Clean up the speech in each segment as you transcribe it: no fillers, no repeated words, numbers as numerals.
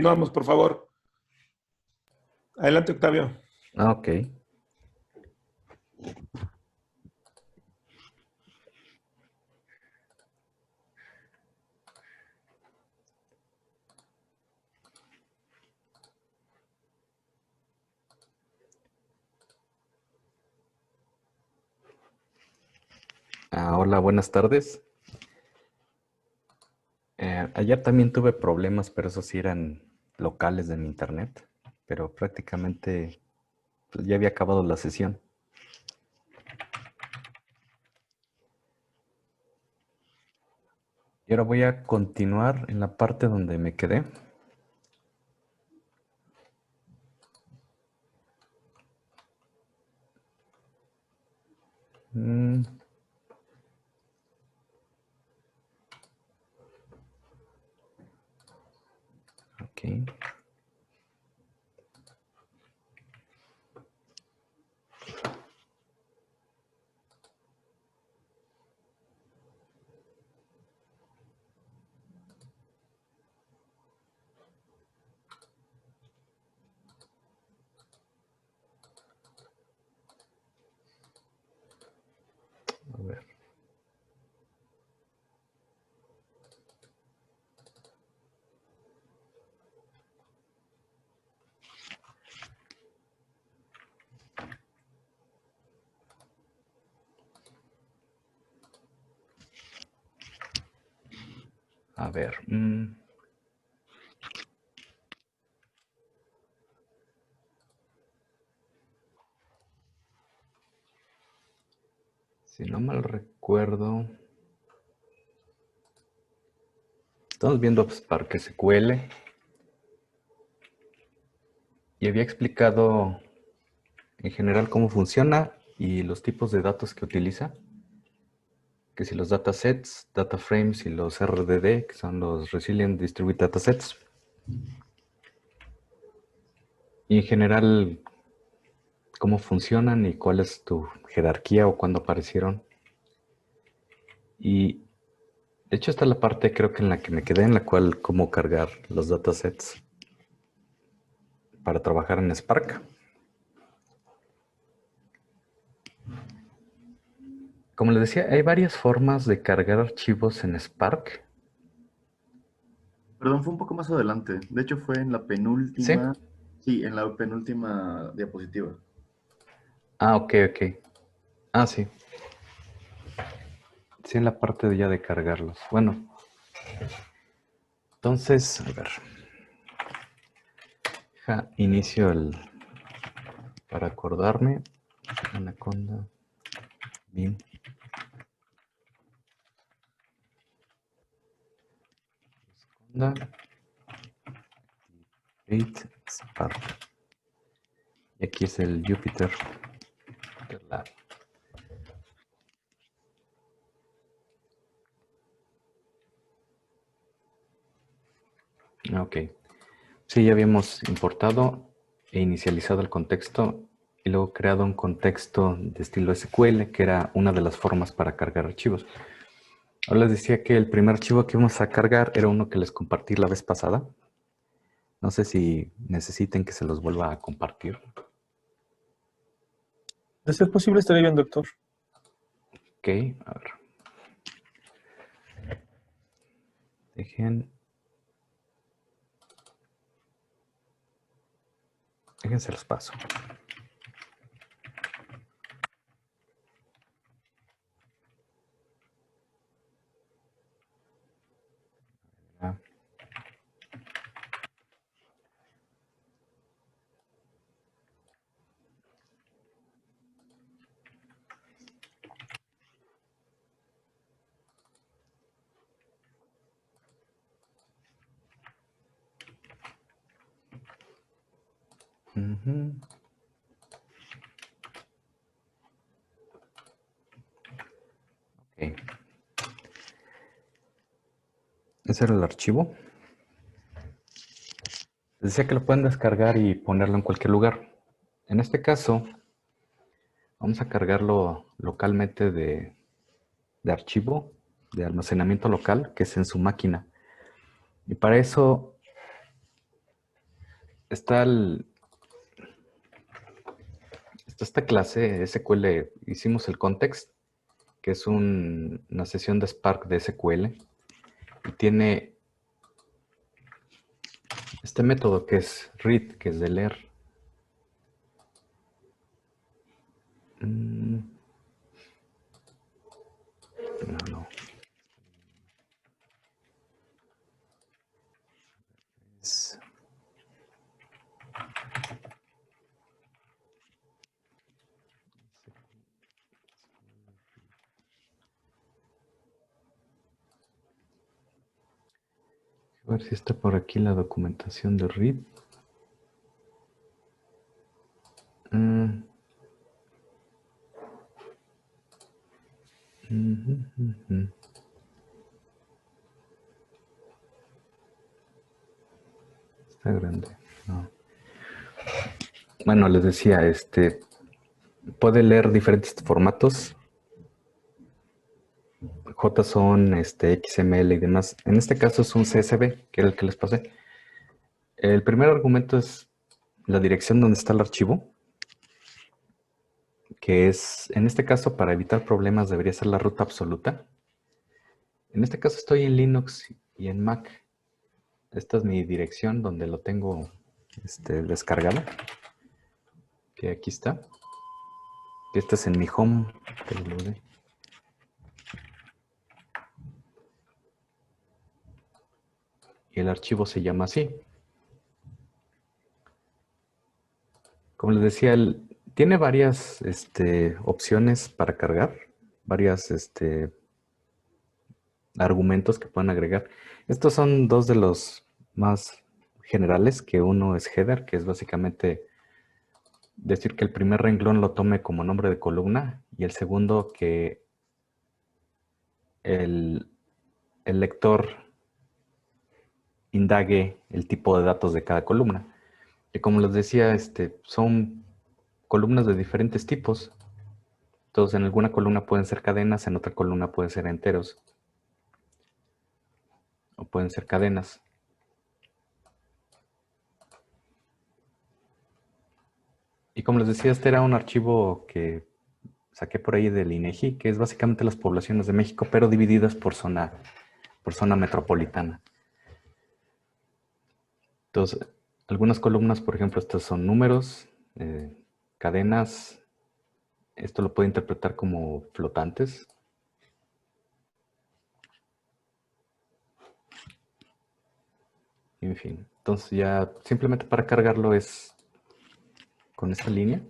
Vamos, por favor. Adelante, Octavio. Ah, ok. Hola, buenas tardes. Ayer también tuve problemas, pero esos sí eran locales de mi internet. Pero prácticamente pues, ya había acabado la sesión. Y ahora voy a continuar en la parte donde me quedé. Mm, ok. A ver. A ver. Si no mal recuerdo, estamos viendo Spark SQL y había explicado en general cómo funciona y los tipos de datos que utiliza. Que si los datasets, data frames y los RDD, que son los Resilient Distributed Datasets. Y en general, cómo funcionan y cuál es tu jerarquía o cuándo aparecieron. Y de hecho esta es la parte creo que en la que me quedé, en la cual cómo cargar los datasets para trabajar en Spark. Como les decía, hay varias formas de cargar archivos en Spark. Perdón, fue un poco más adelante. De hecho, fue en la ¿Sí? penúltima, sí, en la penúltima diapositiva. Ah, ok, ok. Ah, sí. Sí, en la parte de ya de cargarlos. Bueno, entonces, a ver. Inicio el... Para acordarme. Anaconda. Bin. Anaconda. Create Spark. Y aquí es el Jupyter Lab. Ok. Sí, ya habíamos importado e inicializado el contexto y luego creado un contexto de estilo SQL, que era una de las formas para cargar archivos. Ahora les decía que el primer archivo que íbamos a cargar era uno que les compartí la vez pasada. No sé si necesiten que se los vuelva a compartir. De ser posible, estaría bien, doctor. Ok, a ver. Déjense los paso. Ah. Uh-huh. Okay. Ese era el archivo. Les decía que lo pueden descargar y ponerlo en cualquier lugar. En este caso, vamos a cargarlo localmente de archivo, de almacenamiento local, que es en su máquina. Y para eso está esta clase SQL, hicimos el context, que es una sesión de Spark de SQL, y tiene este método que es read, que es de leer. No. A ver si está por aquí la documentación de read. Está grande. No. Bueno, les decía, puede leer diferentes formatos. JSON, XML y demás. En este caso es un CSV, que era el que les pasé. El primer argumento es la dirección donde está el archivo, que es, en este caso, para evitar problemas, debería ser la ruta absoluta. En este caso estoy en Linux y en Mac. Esta es mi dirección donde lo tengo descargado. Que aquí está. Que este es en mi home. Y el archivo se llama así. Como les decía, tiene varias opciones para cargar, varias argumentos que pueden agregar. Estos son dos de los más generales, que uno es header, que es básicamente decir que el primer renglón lo tome como nombre de columna, y el segundo que el lector indague el tipo de datos de cada columna. Y como les decía, son columnas de diferentes tipos. Entonces, en alguna columna pueden ser cadenas, en otra columna pueden ser enteros. O pueden ser cadenas. Y como les decía, este era un archivo que saqué por ahí del INEGI, que es básicamente las poblaciones de México, pero divididas por zona metropolitana. Entonces, algunas columnas, por ejemplo, estas son números, cadenas. Esto lo puede interpretar como flotantes. En fin, entonces ya simplemente para cargarlo es con esta línea.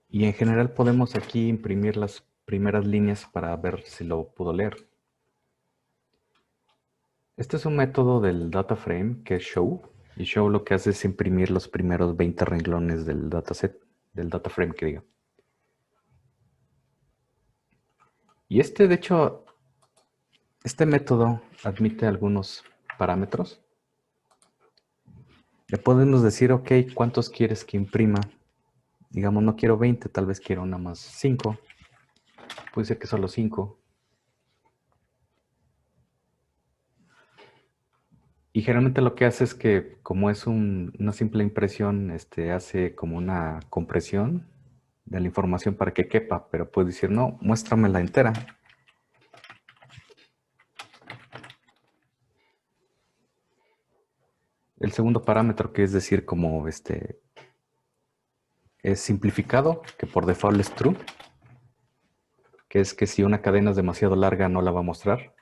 Y en general podemos aquí imprimir las primeras líneas para ver si lo puedo leer. Este es un método del data frame que es show. Y show lo que hace es imprimir los primeros 20 renglones del dataset, del data frame que diga. Y de hecho, este método admite algunos parámetros. Le podemos decir, ok, ¿cuántos quieres que imprima? Digamos, no quiero 20, tal vez quiero nada más 5. Puede ser que solo 5. Y generalmente lo que hace es que, como es una simple impresión, hace como una compresión de la información para que quepa, pero puede decir, no, muéstramela entera. El segundo parámetro, que es decir, como es simplificado, que por default es true, que es que si una cadena es demasiado larga no la va a mostrar.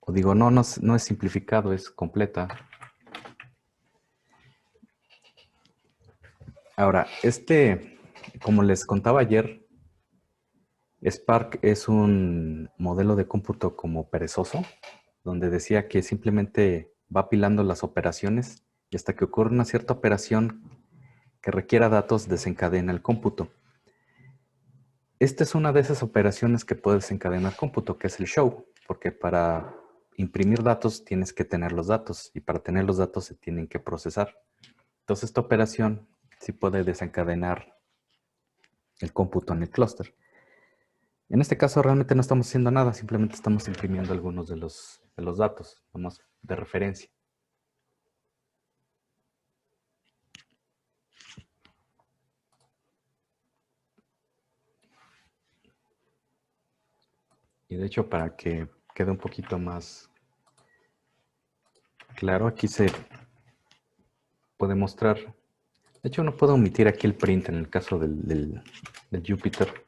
O digo, no es simplificado, es completa. Ahora, como les contaba ayer, Spark es un modelo de cómputo como perezoso, donde decía que simplemente va apilando las operaciones y hasta que ocurre una cierta operación que requiera datos, desencadena el cómputo. Esta es una de esas operaciones que puede desencadenar cómputo, que es el show, porque para imprimir datos tienes que tener los datos y para tener los datos se tienen que procesar. Entonces esta operación sí puede desencadenar el cómputo en el clúster. En este caso realmente no estamos haciendo nada, simplemente estamos imprimiendo algunos de los datos, vamos de referencia. Y de hecho, para que quede un poquito más claro, aquí se puede mostrar. De hecho, no puedo omitir aquí el print en el caso del Jupyter.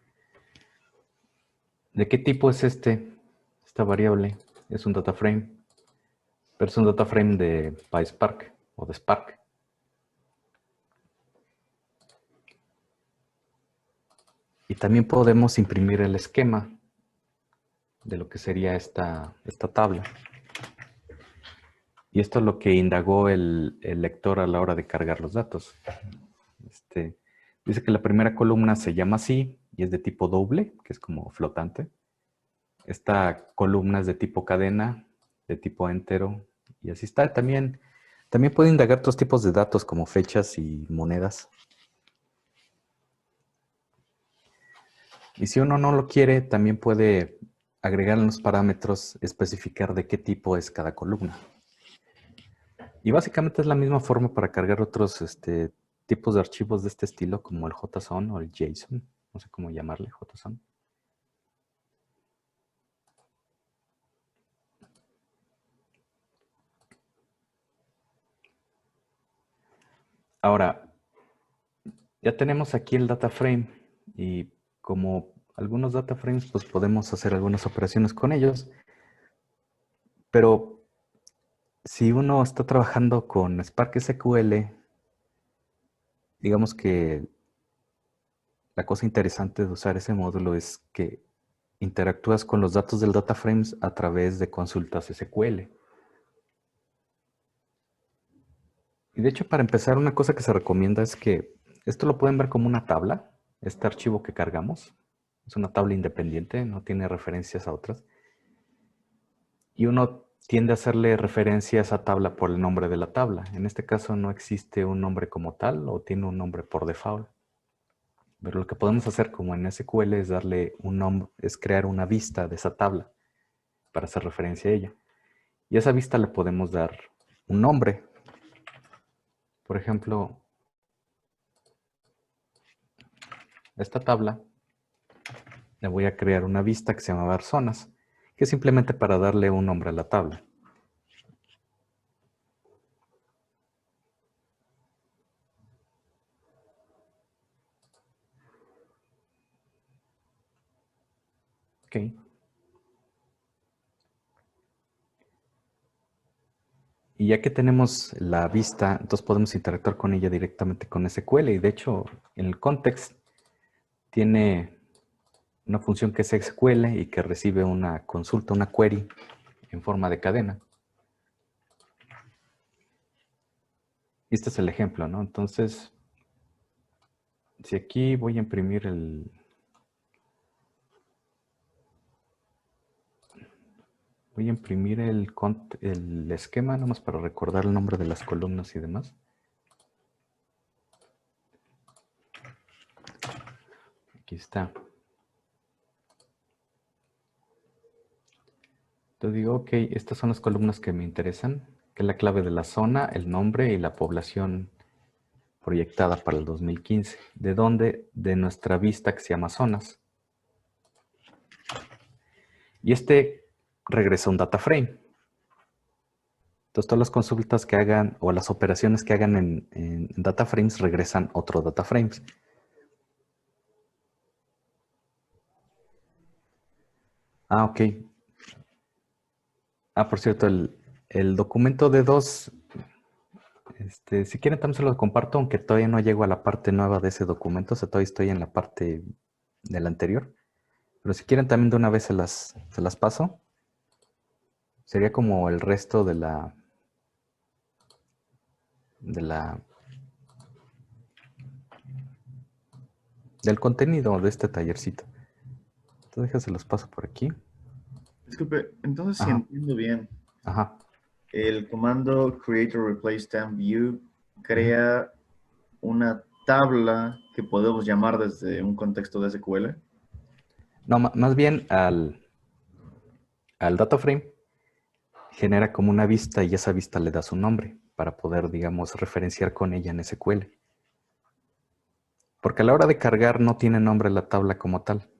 ¿De qué tipo es esta variable? Es un data frame, pero es un data frame de PySpark o de Spark. Y también podemos imprimir el esquema de lo que sería esta tabla. Y esto es lo que indagó el lector a la hora de cargar los datos. Dice que la primera columna se llama así y es de tipo doble, que es como flotante. Esta columna es de tipo cadena, de tipo entero, y así está. También puede indagar otros tipos de datos como fechas y monedas. Y si uno no lo quiere, también puede agregar en los parámetros, especificar de qué tipo es cada columna. Y básicamente es la misma forma para cargar otros tipos de archivos de este estilo, como el JSON o el JSON. No sé cómo llamarle, JSON. Ahora, ya tenemos aquí el data frame y como algunos data frames, pues podemos hacer algunas operaciones con ellos. Pero si uno está trabajando con Spark SQL, digamos que la cosa interesante de usar ese módulo es que interactúas con los datos del data frames a través de consultas SQL. Y de hecho, para empezar, una cosa que se recomienda es que esto lo pueden ver como una tabla, este archivo que cargamos. Es una tabla independiente, no tiene referencias a otras. Y uno tiende a hacerle referencia a esa tabla por el nombre de la tabla. En este caso no existe un nombre como tal o tiene un nombre por default. Pero lo que podemos hacer como en SQL es darle un nombre, es crear una vista de esa tabla para hacer referencia a ella. Y a esa vista le podemos dar un nombre. Por ejemplo, a esta tabla le voy a crear una vista que se llama personas, que es simplemente para darle un nombre a la tabla. Ok. Y ya que tenemos la vista, entonces podemos interactuar con ella directamente con SQL. Y de hecho, en el context tiene una función que es SQL y que recibe una consulta, una query en forma de cadena. Y este es el ejemplo, ¿no? Entonces, si aquí voy a imprimir el esquema, nomás para recordar el nombre de las columnas y demás. Aquí está. Entonces digo, ok, estas son las columnas que me interesan, que es la clave de la zona, el nombre y la población proyectada para el 2015. ¿De dónde? De nuestra vista que se llama zonas. Y regresa un data frame. Entonces todas las consultas que hagan o las operaciones que hagan en data frames regresan otro data frames. Ah, ok. Ah, por cierto, el documento de 2, si quieren también se lo comparto, aunque todavía no llego a la parte nueva de ese documento, o sea, todavía estoy en la parte del anterior. Pero si quieren también de una vez se las paso. Sería como el resto del contenido de este tallercito. Entonces déjense los paso por aquí. Disculpe, entonces si Ajá. entiendo bien, Ajá. el comando create or replace stamp view crea una tabla que podemos llamar desde un contexto de SQL. No, más bien al data frame genera como una vista y esa vista le da su nombre para poder, digamos, referenciar con ella en SQL. Porque a la hora de cargar no tiene nombre la tabla como tal.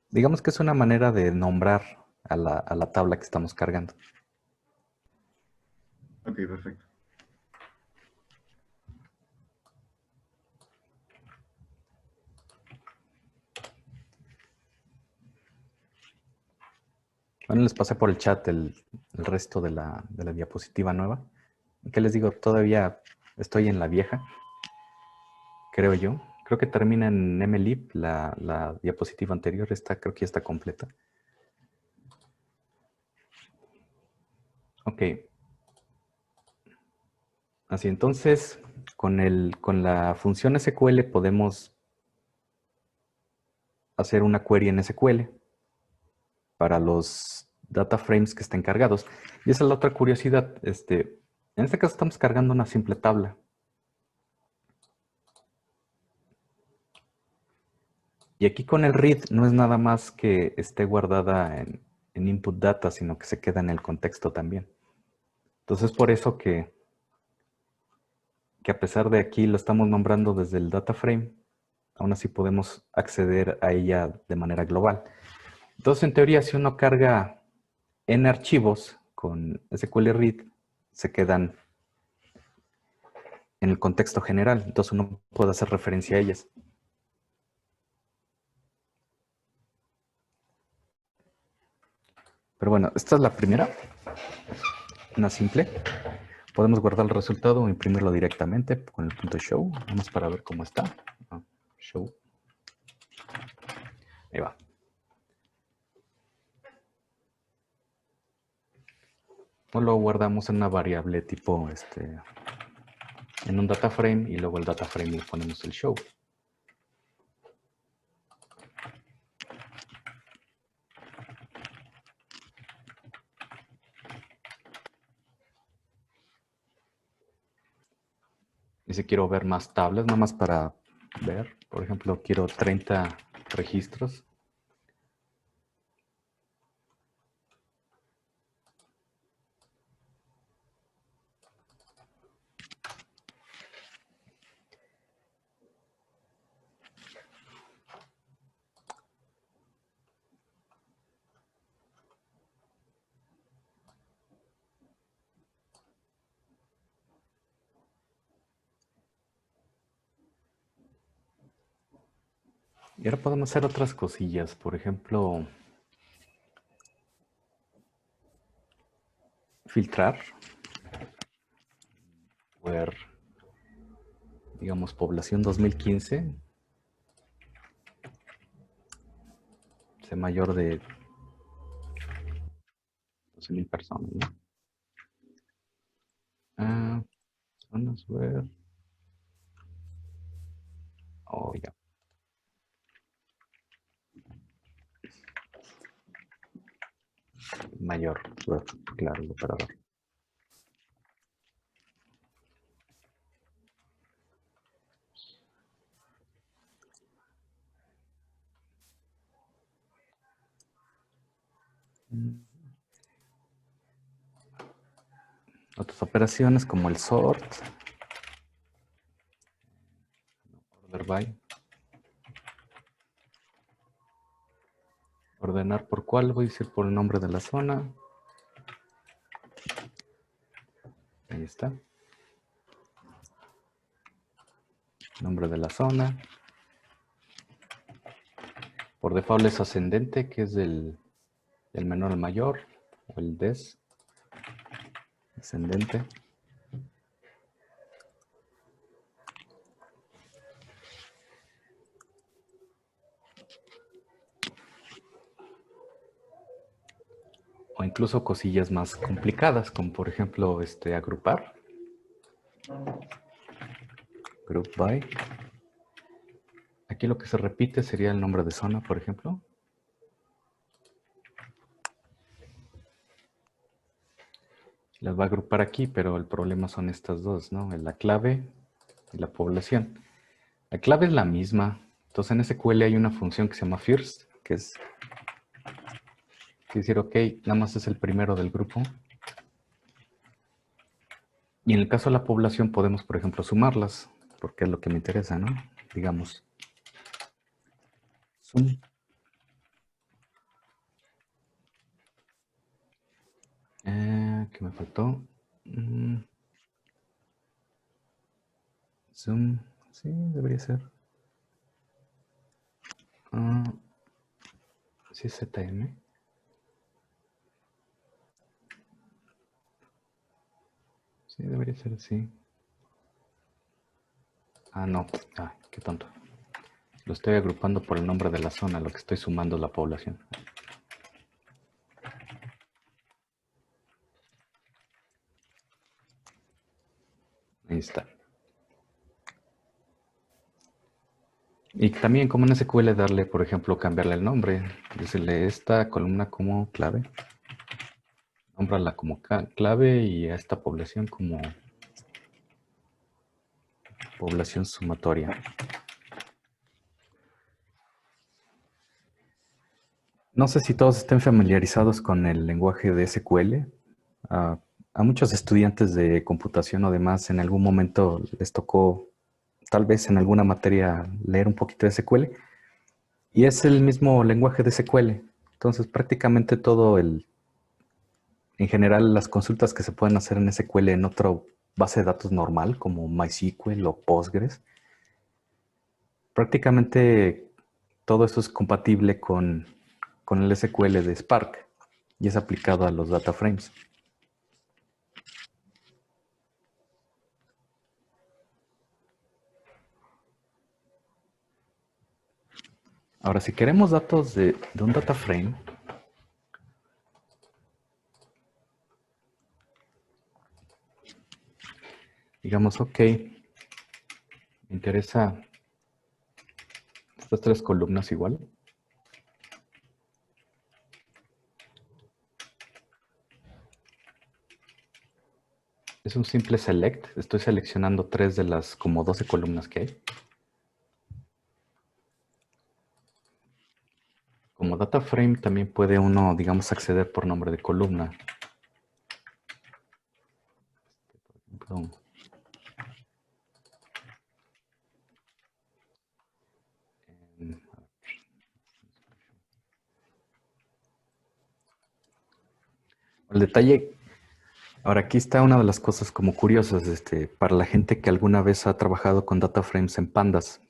Digamos que es una manera de nombrar a la tabla que estamos cargando. Ok, perfecto. Bueno, les pasé por el chat el resto de la diapositiva nueva. ¿Qué les digo? Todavía estoy en la vieja, creo yo. Creo que termina en mlib, la diapositiva anterior. Creo que ya está completa. Ok. Así entonces, con la función SQL podemos hacer una query en SQL para los data frames que estén cargados. Y esa es la otra curiosidad. En este caso estamos cargando una simple tabla. Y aquí con el read no es nada más que esté guardada en input data, sino que se queda en el contexto también. Entonces por eso que a pesar de aquí lo estamos nombrando desde el data frame, aún así podemos acceder a ella de manera global. Entonces en teoría si uno carga n archivos con SQL read, se quedan en el contexto general. Entonces uno puede hacer referencia a ellas. Pero bueno, esta es la primera, una simple. Podemos guardar el resultado o imprimirlo directamente con el punto show. Vamos para ver cómo está. Show. Ahí va. O lo guardamos en una variable tipo, en un data frame y luego el data frame le ponemos el show. Y si quiero ver más tablas, nada más para ver, por ejemplo, quiero 30 registros. Y ahora podemos hacer otras cosillas, por ejemplo, filtrar, ver, digamos, población 2015, sea mayor de 12,000 personas, ¿no? Vamos a ver. Oh, ya. Mayor, claro, el operador. Otras operaciones como el sort, order by, ordenar por cuál, voy a decir por el nombre de la zona. Ahí está. Nombre de la zona. Por default es ascendente, que es del menor al mayor, o el des. Ascendente. O incluso cosillas más complicadas, como por ejemplo agrupar. Group by. Aquí lo que se repite sería el nombre de zona, por ejemplo. Las va a agrupar aquí, pero el problema son estas dos, ¿no? La clave y la población. La clave es la misma, Entonces en SQL hay una función que se llama first, que es decir, ok, nada más es el primero del grupo. Y en el caso de la población podemos, por ejemplo, sumarlas, porque es lo que me interesa, ¿no? Digamos, sum. ¿Qué me faltó? Sum, sí, debería ser. Sí, es ZM. Sí, debería ser así. No. Qué tonto. Lo estoy agrupando por el nombre de la zona, lo que estoy sumando es la población. Ahí está. Y también como en SQL darle, por ejemplo, cambiarle el nombre. Decirle esta columna como clave. Nómbrala como clave y a esta población como población sumatoria. No sé si todos estén familiarizados con el lenguaje de SQL. A muchos estudiantes de computación o demás en algún momento les tocó, tal vez en alguna materia, leer un poquito de SQL. Y es el mismo lenguaje de SQL. Entonces prácticamente en general las consultas que se pueden hacer en SQL en otra base de datos normal como MySQL o Postgres, prácticamente todo eso es compatible con el SQL de Spark y es aplicado a los data frames. Ahora, si queremos datos de un data frame, digamos, ok, me interesa estas 3 columnas igual. Es un simple select. Estoy seleccionando 3 de las como 12 columnas que hay. Como data frame también puede uno, digamos, acceder por nombre de columna. Por ejemplo, el detalle. Ahora, aquí está una de las cosas como curiosas para la gente que alguna vez ha trabajado con data frames en pandas.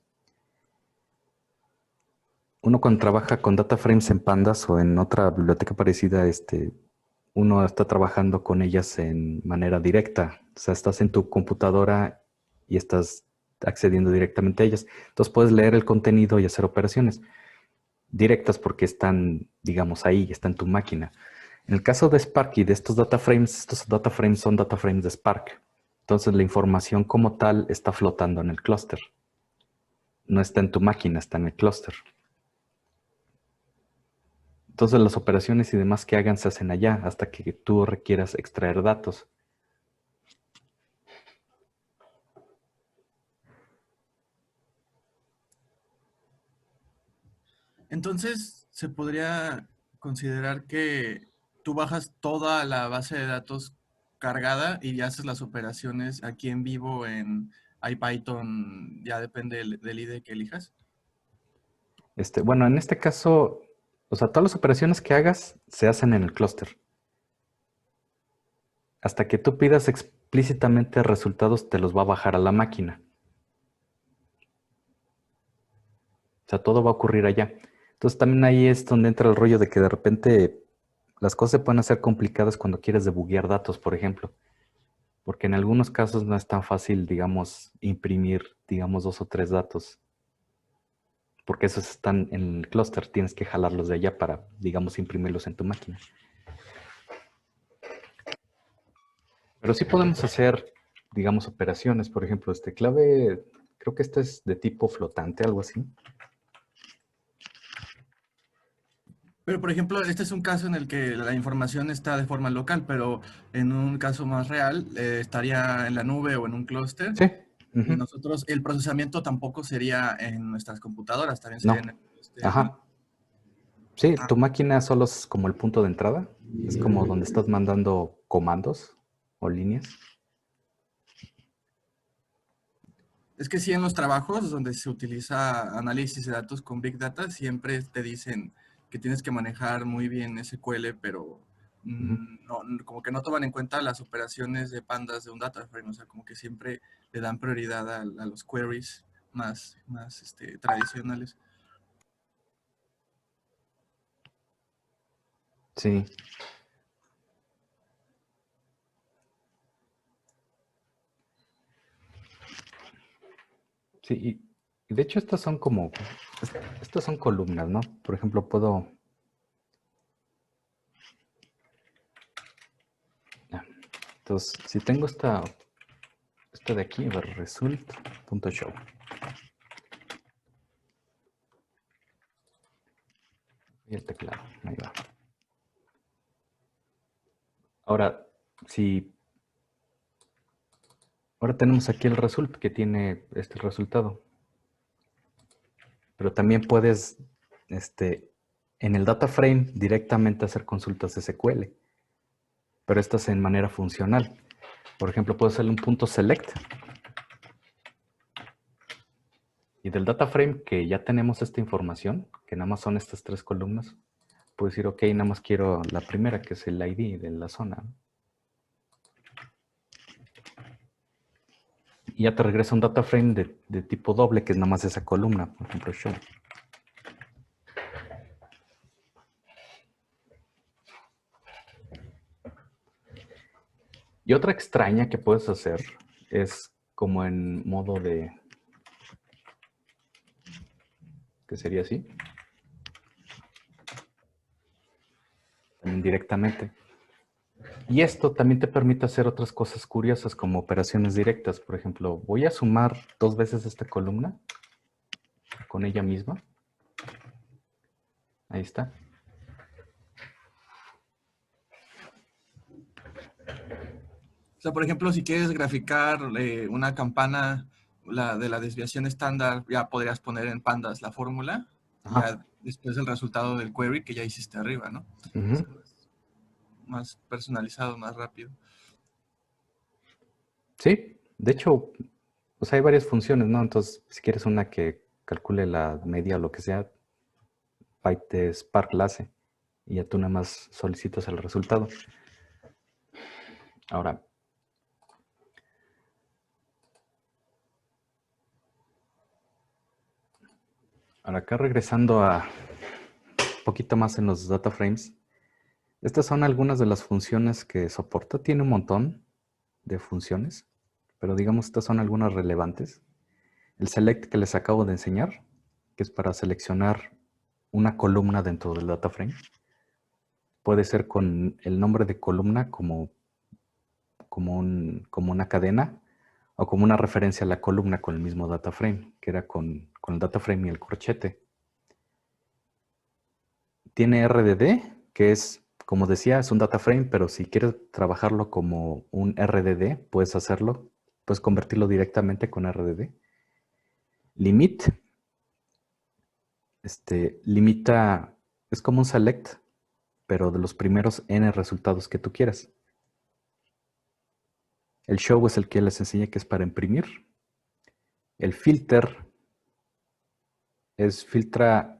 Uno cuando trabaja con data frames en pandas o en otra biblioteca parecida, uno está trabajando con ellas en manera directa. O sea, estás en tu computadora y estás accediendo directamente a ellas. Entonces puedes leer el contenido y hacer operaciones directas porque están, digamos, ahí, están en tu máquina. En el caso de Spark y de estos data frames son data frames de Spark. Entonces la información como tal está flotando en el clúster. No está en tu máquina, está en el clúster. Entonces las operaciones y demás que hagan se hacen allá hasta que tú requieras extraer datos. Entonces, se podría considerar que tú bajas toda la base de datos cargada y ya haces las operaciones aquí en vivo en IPython, ya depende del IDE que elijas. Bueno, en este caso, o sea, todas las operaciones que hagas se hacen en el clúster. Hasta que tú pidas explícitamente resultados, te los va a bajar a la máquina. O sea, todo va a ocurrir allá. Entonces también ahí es donde entra el rollo de que de repente las cosas se pueden hacer complicadas cuando quieres debuguear datos, por ejemplo. Porque en algunos casos no es tan fácil, digamos, imprimir, digamos, 2 o 3 datos. Porque esos están en el clúster, tienes que jalarlos de allá para, digamos, imprimirlos en tu máquina. Pero sí podemos hacer, digamos, operaciones. Por ejemplo, clave, creo que este es de tipo flotante, algo así. Pero, por ejemplo, este es un caso en el que la información está de forma local, pero en un caso más real, estaría en la nube o en un clúster. Sí. Y Ujú. nosotros, el procesamiento tampoco sería en nuestras computadoras, también No. sería en Ajá. Sí, Ah. tu máquina solo es como el punto de entrada. Es como donde estás mandando comandos o líneas. Es que sí, en los trabajos donde se utiliza análisis de datos con Big Data, siempre te dicen que tienes que manejar muy bien SQL, pero Ujú. no, como que no toman en cuenta las operaciones de pandas de un data frame. O sea, como que siempre le dan prioridad a los queries más tradicionales. Sí. Sí, y de hecho estas son estas son columnas, ¿no? Por ejemplo, puedo... Entonces, si tengo esta de aquí, a ver, result.show. Y el teclado, ahí va. Ahora, ahora tenemos aquí el result que tiene este resultado. Pero también puedes, en el data frame directamente hacer consultas SQL. Pero estas en manera funcional. Por ejemplo, puedo hacerle un punto select. Y del data frame que ya tenemos esta información, que nada más son estas 3 columnas, puedo decir, ok, nada más quiero la primera, que es el ID de la zona. Y ya te regresa un data frame de tipo doble, que es nada más esa columna, por ejemplo, show. Y otra extraña que puedes hacer es como en modo de... que sería así. También directamente. Y esto también te permite hacer otras cosas curiosas como operaciones directas. Por ejemplo, voy a sumar 2 veces esta columna con ella misma. Ahí está. O sea, por ejemplo, si quieres graficar una campana de la desviación estándar, ya podrías poner en pandas la fórmula y Ajá. ya después el resultado del query que ya hiciste arriba, ¿no? O Ujú. sea, más personalizado, más rápido. Sí, de hecho, pues hay varias funciones, ¿no? Entonces, si quieres una que calcule la media o lo que sea, Spark la hace y ya tú nada más solicitas el resultado. Ahora, acá regresando a un poquito más en los data frames, estas son algunas de las funciones que soporta. Tiene un montón de funciones, pero digamos estas son algunas relevantes. El select que les acabo de enseñar, que es para seleccionar una columna dentro del data frame. Puede ser con el nombre de columna como una cadena o como una referencia a la columna con el mismo data frame, que era con el data frame y el corchete. Tiene RDD, que es, como decía, es un data frame, pero si quieres trabajarlo como un RDD, puedes hacerlo. Puedes convertirlo directamente con RDD. Limit. Limita, es como un select, pero de los primeros n resultados que tú quieras. El show es el que les enseñé que es para imprimir. El filter filtra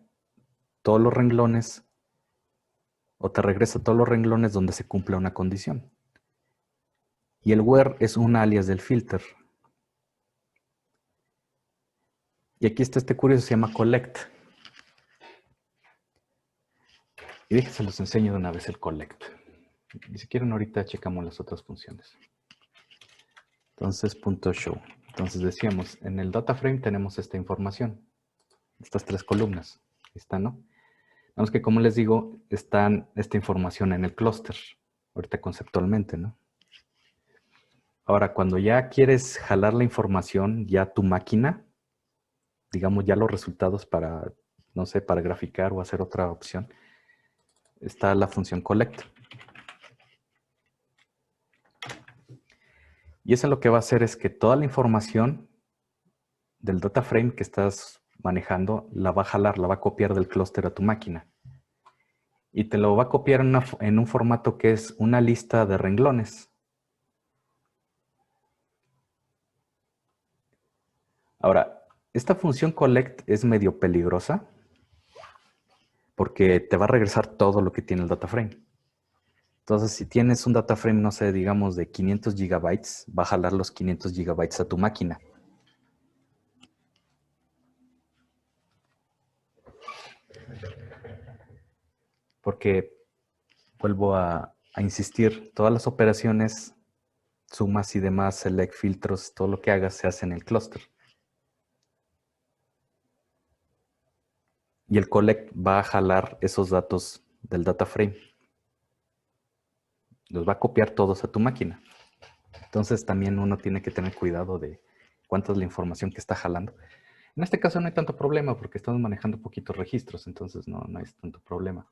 todos los renglones o te regresa todos los renglones donde se cumpla una condición. Y el where es un alias del filter. Y aquí está este curioso, se llama collect. Y déjense los enseño de una vez el collect. Y si quieren ahorita checamos las otras funciones. Entonces, .show. Entonces decíamos, en el data frame tenemos esta información. Estas 3 columnas. Ahí está, ¿no? Vamos que, como les digo, está esta información en el clúster. Ahorita conceptualmente, ¿no? Ahora, cuando ya quieres jalar la información, ya tu máquina, digamos ya los resultados para, no sé, para graficar o hacer otra opción, está la función collect. Y eso lo que va a hacer es que toda la información del data frame que estás manejando, la va a jalar, la va a copiar del clúster a tu máquina. Y te lo va a copiar en un formato que es una lista de renglones. Ahora, esta función collect es medio peligrosa porque te va a regresar todo lo que tiene el data frame. Entonces, si tienes un data frame, no sé, digamos de 500 gigabytes, va a jalar los 500 gigabytes a tu máquina. Porque, vuelvo a insistir, todas las operaciones, sumas y demás, select, filtros, todo lo que hagas se hace en el clúster. Y el collect va a jalar esos datos del data frame. Los va a copiar todos a tu máquina. Entonces también uno tiene que tener cuidado de cuánta es la información que está jalando. En este caso no hay tanto problema porque estamos manejando poquitos registros, entonces no hay tanto problema.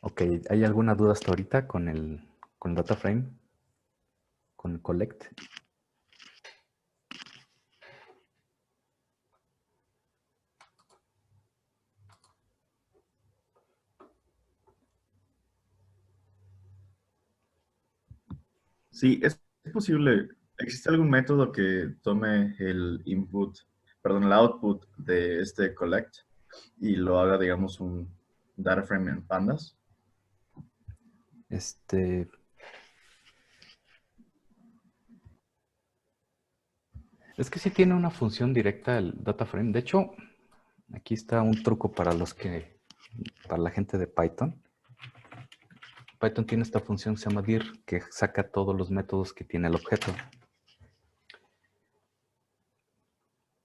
Ok, ¿hay alguna duda hasta ahorita con el data frame? ¿Con el collect? Sí, es posible. ¿Existe algún método que tome el input, perdón, el output de este collect y lo haga, digamos, un data frame en pandas? Es que sí tiene una función directa el data frame. De hecho, aquí está un truco para la gente de Python. Python tiene esta función que se llama dir, que saca todos los métodos que tiene el objeto.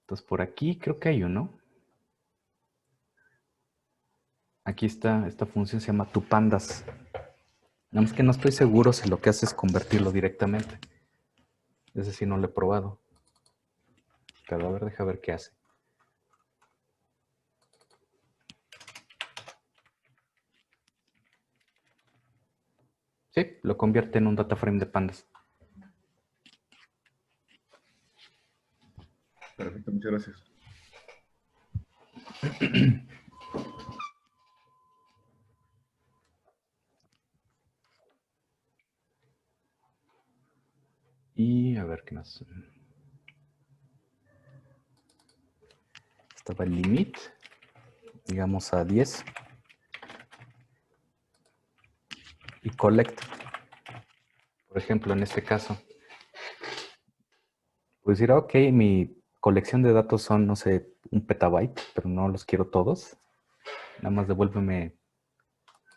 Entonces, por aquí creo que hay uno. Aquí está, esta función se llama toPandas. Nada más que no estoy seguro si lo que hace es convertirlo directamente. Ese sí no lo he probado. Pero a ver, deja ver qué hace. Sí, lo convierte en un data frame de pandas. Perfecto, muchas gracias. Y a ver qué más. Estaba el limit, digamos a 10. Y collect. Por ejemplo, en este caso. Pues decir, ok, mi colección de datos son, no sé, 1 petabyte, pero no los quiero todos. Nada más devuélveme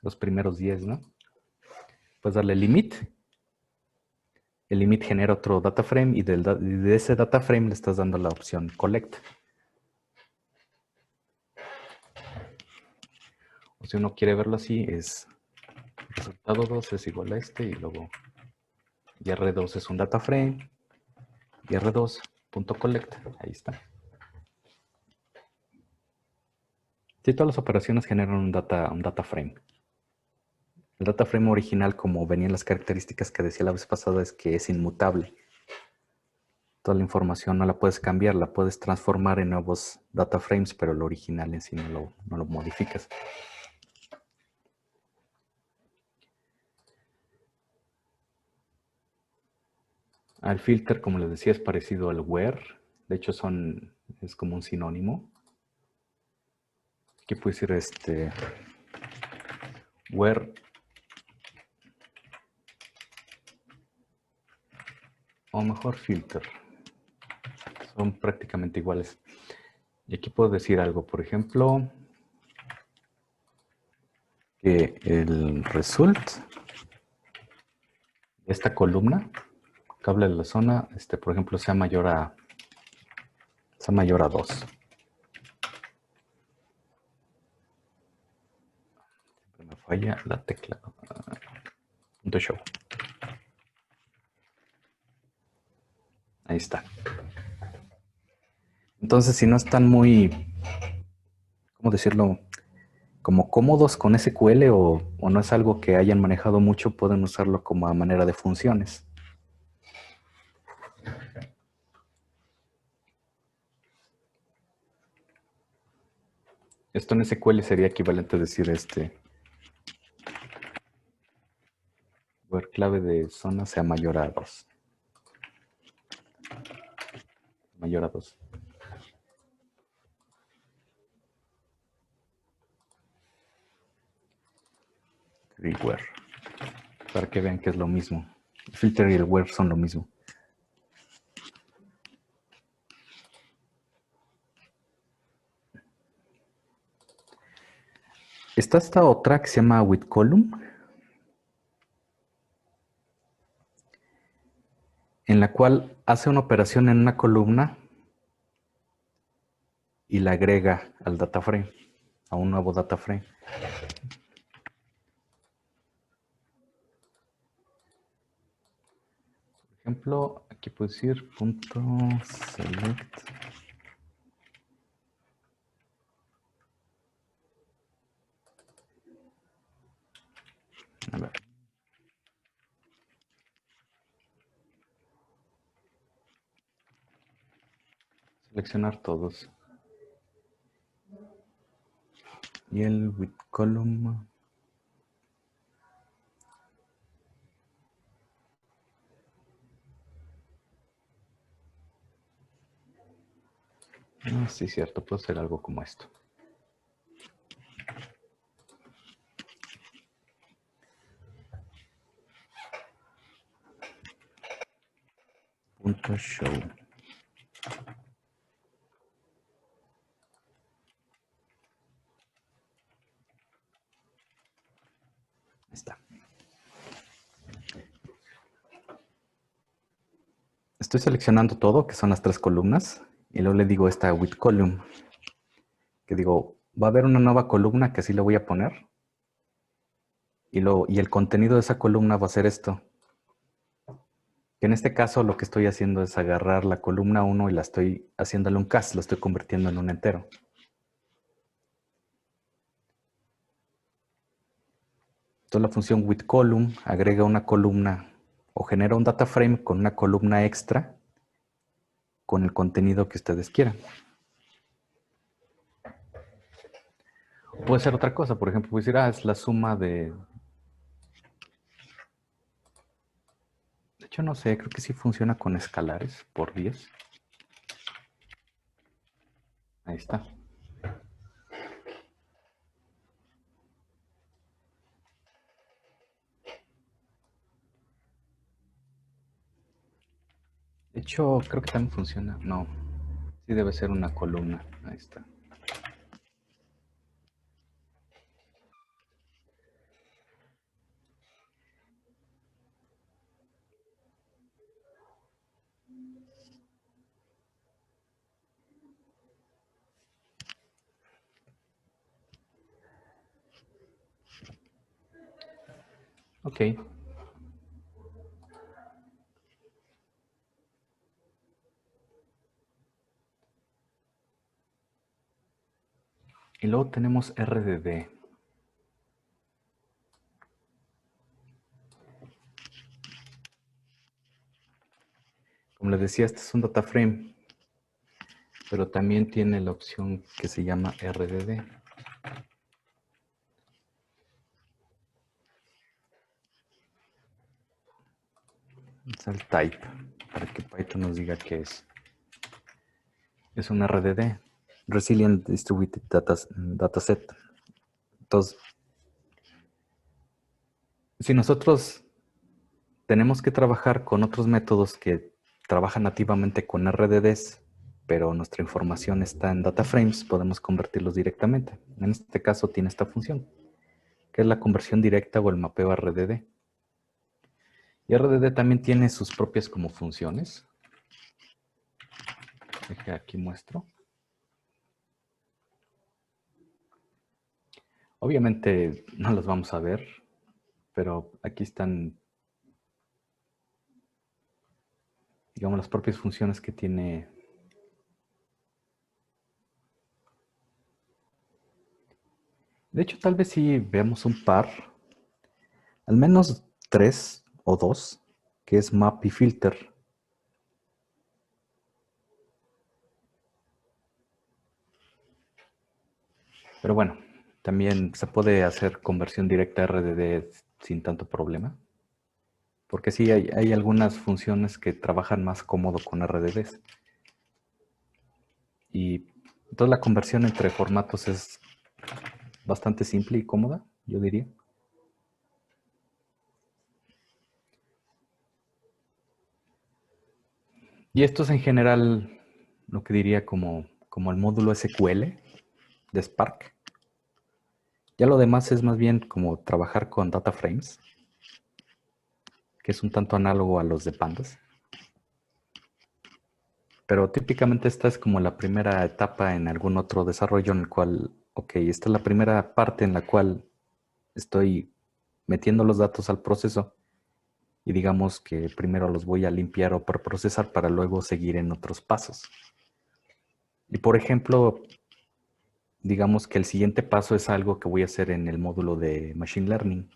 los primeros 10, ¿no? Puedes darle limit. El limit genera otro data frame y de ese data frame le estás dando la opción collect. O si uno quiere verlo así, es resultado 2 es igual a este y luego y R2 es un data frame y R2.collect. Ahí está. Sí, todas las operaciones generan un data frame. El data frame original, como venían las características que decía la vez pasada, es que es inmutable. Toda la información no la puedes cambiar, la puedes transformar en nuevos data frames, pero el original en sí no lo modificas. Al filter, como les decía, es parecido al where. De hecho, es como un sinónimo. Aquí puede decir where o mejor filter. Son prácticamente iguales. Y aquí puedo decir algo, por ejemplo, que el result de esta columna, cable de la zona, por ejemplo, sea mayor a 2. Siempre me falla la tecla. Punto show. Ahí está. Entonces, si no están muy ¿cómo decirlo? Como cómodos con SQL o no es algo que hayan manejado mucho, pueden usarlo como a manera de funciones. Esto en SQL sería equivalente a decir where clave de zona sea mayor a 2. Mayor a 2. Where. Para que vean que es lo mismo. El filter y el where son lo mismo. Está esta otra que se llama with column, en la cual hace una operación en una columna y la agrega al data frame, a un nuevo data frame. Por ejemplo, aquí puedo decir punto select. A ver. Seleccionar todos. Y el with column. Ah, sí, cierto, puedo hacer algo como esto. Punto show. Ahí está. Estoy seleccionando todo, que son las 3 columnas, y luego le digo esta with column, que digo, va a haber una nueva columna que así le voy a poner, y el contenido de esa columna va a ser esto. Que en este caso lo que estoy haciendo es agarrar la columna 1 y la estoy haciéndole un cast, lo estoy convirtiendo en un entero. Entonces la función with column agrega una columna o genera un data frame con una columna extra con el contenido que ustedes quieran. Puede ser otra cosa, por ejemplo, puedo decir, es la suma de... De hecho, no sé, creo que sí funciona con escalares por 10. Ahí está. De hecho, creo que también funciona. No, sí debe ser una columna. Ahí está. Ok. Y luego tenemos RDD. Como les decía, este es un data frame, pero también tiene la opción que se llama RDD. Es el type, para que Python nos diga qué es. Es un RDD, Resilient Distributed Dataset. Entonces, si nosotros tenemos que trabajar con otros métodos que trabajan nativamente con RDDs, pero nuestra información está en data frames, podemos convertirlos directamente. En este caso tiene esta función, que es la conversión directa o el mapeo RDD. Y RDD también tiene sus propias como funciones. Aquí muestro. Obviamente no las vamos a ver, pero aquí están, digamos, las propias funciones que tiene De hecho, tal vez sí veamos un par, al menos 3 o 2, que es map y filter. Pero bueno, también se puede hacer conversión directa a RDD sin tanto problema. Porque sí, hay algunas funciones que trabajan más cómodo con RDDs. Y entonces la conversión entre formatos es bastante simple y cómoda, yo diría. Y esto es en general lo que diría como el módulo SQL de Spark. Ya lo demás es más bien como trabajar con data frames, que es un tanto análogo a los de Pandas. Pero típicamente esta es como la primera etapa en algún otro desarrollo en el cual, ok, esta es la primera parte en la cual estoy metiendo los datos al proceso y digamos que primero los voy a limpiar o procesar para luego seguir en otros pasos. Y por ejemplo, digamos que el siguiente paso es algo que voy a hacer en el módulo de Machine Learning.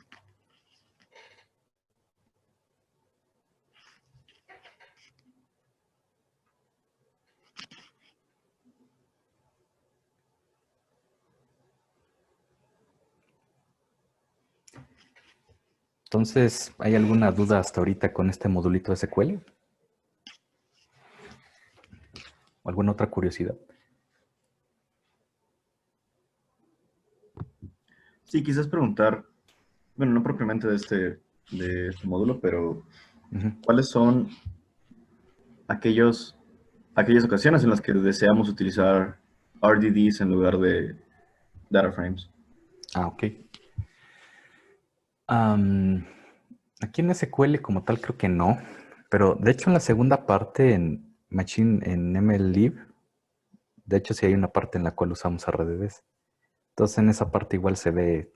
Entonces, ¿hay alguna duda hasta ahorita con este modulito SQL? ¿O alguna otra curiosidad? Sí, quizás preguntar, bueno, no propiamente de este módulo, pero ¿cuáles son aquellas ocasiones en las que deseamos utilizar RDDs en lugar de data frames? Ah, ok. Aquí en SQL como tal creo que no, pero de hecho en la segunda parte en MLlib, de hecho sí hay una parte en la cual usamos RDDs. Entonces en esa parte igual se ve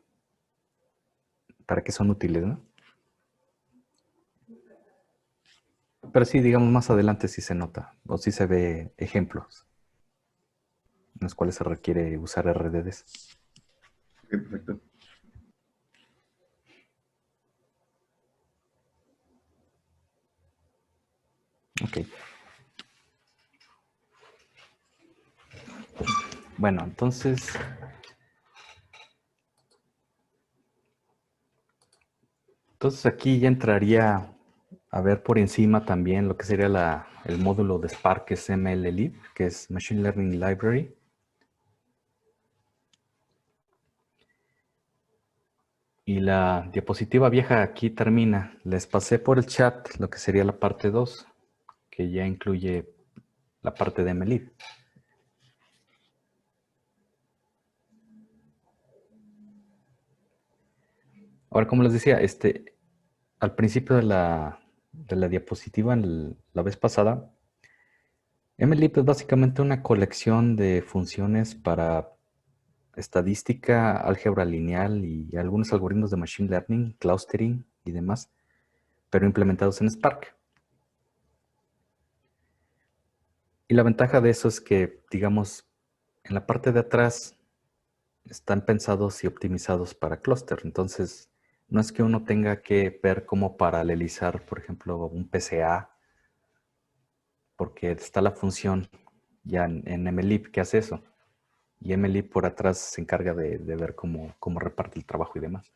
para qué son útiles, ¿no? Pero sí, digamos más adelante sí se nota, o sí se ve ejemplos en los cuales se requiere usar RDDs. Ok, perfecto. Ok. Bueno, entonces aquí ya entraría a ver por encima también lo que sería el módulo de Spark, que es MLlib, que es Machine Learning Library. Y la diapositiva vieja aquí termina. Les pasé por el chat lo que sería la parte 2, que ya incluye la parte de MLlib. Ahora, como les decía, al principio de la diapositiva, la vez pasada, MLlib es básicamente una colección de funciones para estadística, álgebra lineal y algunos algoritmos de machine learning, clustering y demás, pero implementados en Spark. Y la ventaja de eso es que, digamos, en la parte de atrás están pensados y optimizados para clúster. Entonces, no es que uno tenga que ver cómo paralelizar, por ejemplo, un PCA, porque está la función ya en MLlib que hace eso. Y MLlib por atrás se encarga de ver cómo reparte el trabajo y demás.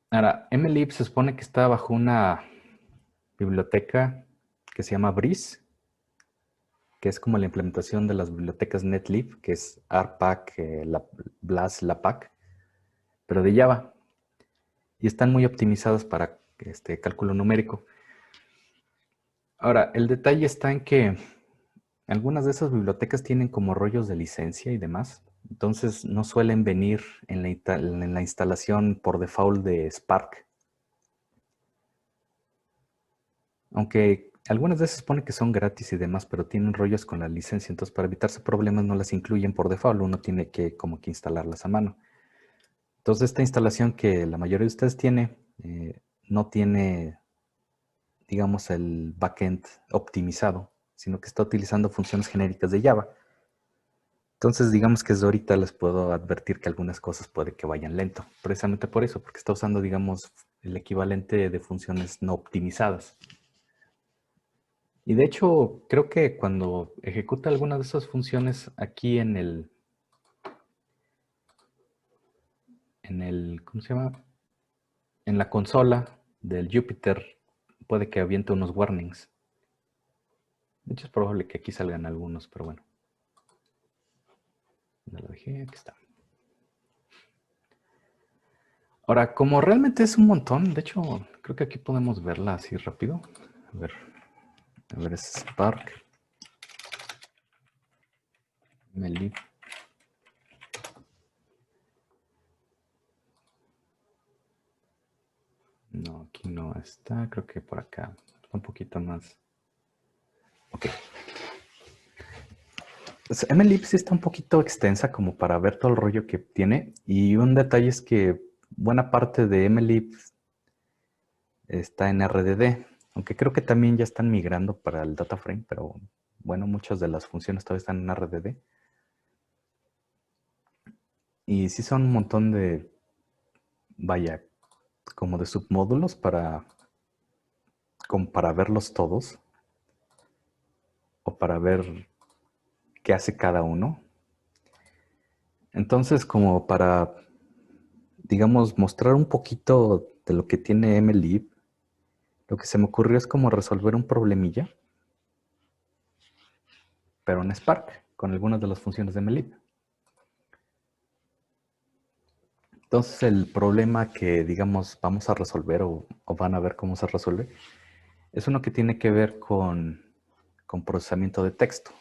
Ahora, MLlib se supone que está bajo una biblioteca que se llama Breeze, que es como la implementación de las bibliotecas NetLib, que es RPack, BLAS, LAPACK, pero de Java. Y están muy optimizadas para cálculo numérico. Ahora, el detalle está en que algunas de esas bibliotecas tienen como rollos de licencia y demás. Entonces no suelen venir en la instalación por default de Spark. Aunque algunas de esas pone que son gratis y demás, pero tienen rollos con la licencia. Entonces para evitarse problemas no las incluyen por default. Uno tiene que como que instalarlas a mano. Entonces esta instalación que la mayoría de ustedes tiene, no tiene, digamos, el backend optimizado, sino que está utilizando funciones genéricas de Java. Entonces, digamos que desde ahorita les puedo advertir que algunas cosas puede que vayan lento. Precisamente por eso, porque está usando, digamos, el equivalente de funciones no optimizadas. Y de hecho, creo que cuando ejecuta alguna de esas funciones aquí en el, ¿cómo se llama? En la consola del Jupyter, puede que aviente unos warnings. De hecho, es probable que aquí salgan algunos, pero bueno. Ya lo dejé, aquí está. Ahora, como realmente es un montón, de hecho, creo que aquí podemos verla así rápido. A ver, es Spark. Melib. No, aquí no está, creo que por acá. Está un poquito más. Ok. Pues MLib sí está un poquito extensa como para ver todo el rollo que tiene. Y un detalle es que buena parte de MLib está en RDD. Aunque creo que también ya están migrando para el data frame, pero bueno, muchas de las funciones todavía están en RDD. Y sí son un montón de, vaya, como de submódulos como para verlos todos. O para ver qué hace cada uno. Entonces, como para, digamos, mostrar un poquito de lo que tiene MLib, lo que se me ocurrió es como resolver un problemilla, pero en Spark, con algunas de las funciones de MLib. Entonces, el problema que, digamos, vamos a resolver o van a ver cómo se resuelve, es uno que tiene que ver con procesamiento de texto.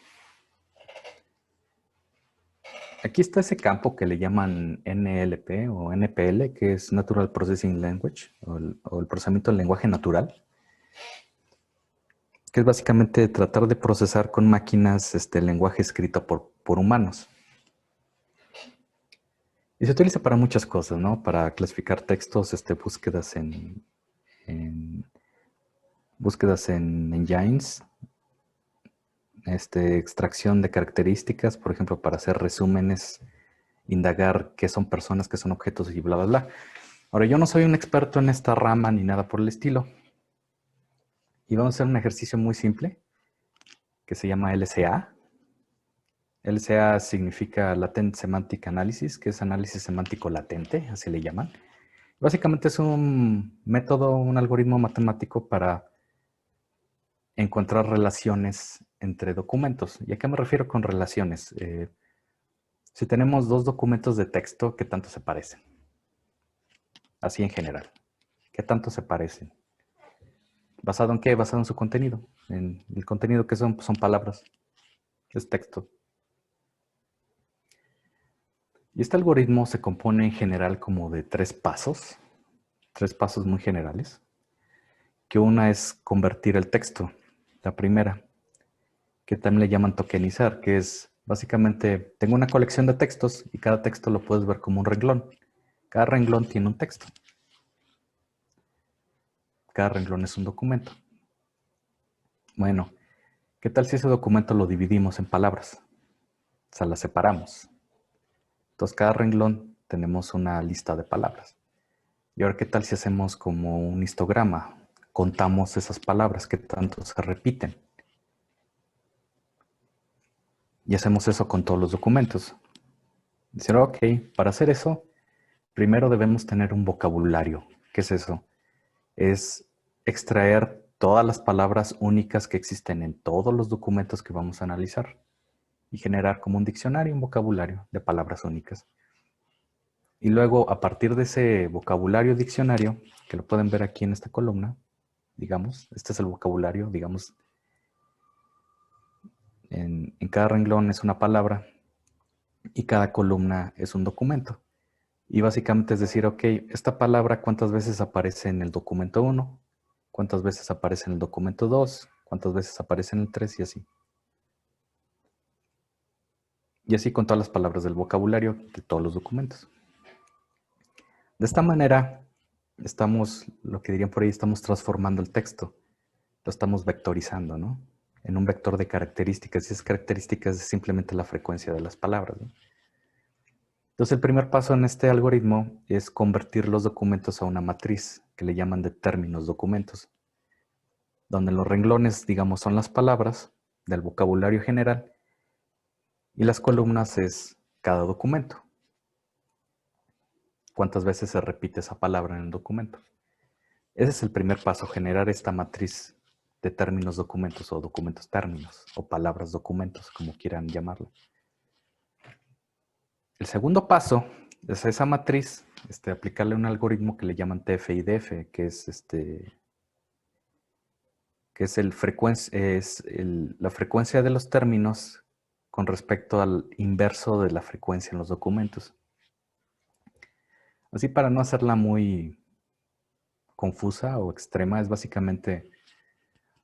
Aquí está ese campo que le llaman NLP o NPL, que es Natural Processing Language, o el procesamiento del lenguaje natural, que es básicamente tratar de procesar con máquinas el lenguaje escrito por humanos. Y se utiliza para muchas cosas, ¿no? Para clasificar textos, búsquedas en engines, extracción de características, por ejemplo, para hacer resúmenes, indagar qué son personas, qué son objetos y bla, bla, bla. Ahora, yo no soy un experto en esta rama ni nada por el estilo. Y vamos a hacer un ejercicio muy simple que se llama LSA. LSA significa Latent Semantic Analysis, que es análisis semántico latente, así le llaman. Básicamente es un método, un algoritmo matemático para encontrar relaciones entre documentos. ¿Y a qué me refiero con relaciones? Si tenemos dos documentos de texto, ¿qué tanto se parecen? Así en general. ¿Qué tanto se parecen? ¿Basado en qué? Basado en su contenido. En el contenido que son palabras. Es texto. Y este algoritmo se compone en general como de tres pasos muy generales, que una es convertir el texto, la primera, que también le llaman tokenizar, que es básicamente, tengo una colección de textos y cada texto lo puedes ver como un renglón. Cada renglón tiene un texto. Cada renglón es un documento. Bueno, ¿qué tal si ese documento lo dividimos en palabras? O sea, las separamos. Entonces, cada renglón tenemos una lista de palabras. Y ahora, ¿qué tal si hacemos como un histograma? Contamos esas palabras que tanto se repiten. Y hacemos eso con todos los documentos. Dicen, ok, para hacer eso, primero debemos tener un vocabulario. ¿Qué es eso? Es extraer todas las palabras únicas que existen en todos los documentos que vamos a analizar y generar como un diccionario, un vocabulario de palabras únicas. Y luego, a partir de ese vocabulario diccionario, que lo pueden ver aquí en esta columna, digamos, este es el vocabulario, digamos, en cada renglón es una palabra y cada columna es un documento. Y básicamente es decir, ok, esta palabra cuántas veces aparece en el documento 1, cuántas veces aparece en el documento 2, cuántas veces aparece en el 3 y así. Y así con todas las palabras del vocabulario de todos los documentos. De esta manera, lo que dirían por ahí, estamos transformando el texto. Lo estamos vectorizando, ¿no? en un vector de características, y esas características es simplemente la frecuencia de las palabras, ¿no? Entonces, el primer paso en este algoritmo es convertir los documentos a una matriz, que le llaman de términos documentos, donde los renglones, digamos, son las palabras del vocabulario general, y las columnas es cada documento. ¿Cuántas veces se repite esa palabra en el documento? Ese es el primer paso, generar esta matriz de términos documentos o documentos términos o palabras documentos, como quieran llamarlo. El segundo paso es a esa matriz aplicarle un algoritmo que le llaman TF-IDF, que es la frecuencia de los términos con respecto al inverso de la frecuencia en los documentos. Así, para no hacerla muy confusa o extrema, es básicamente,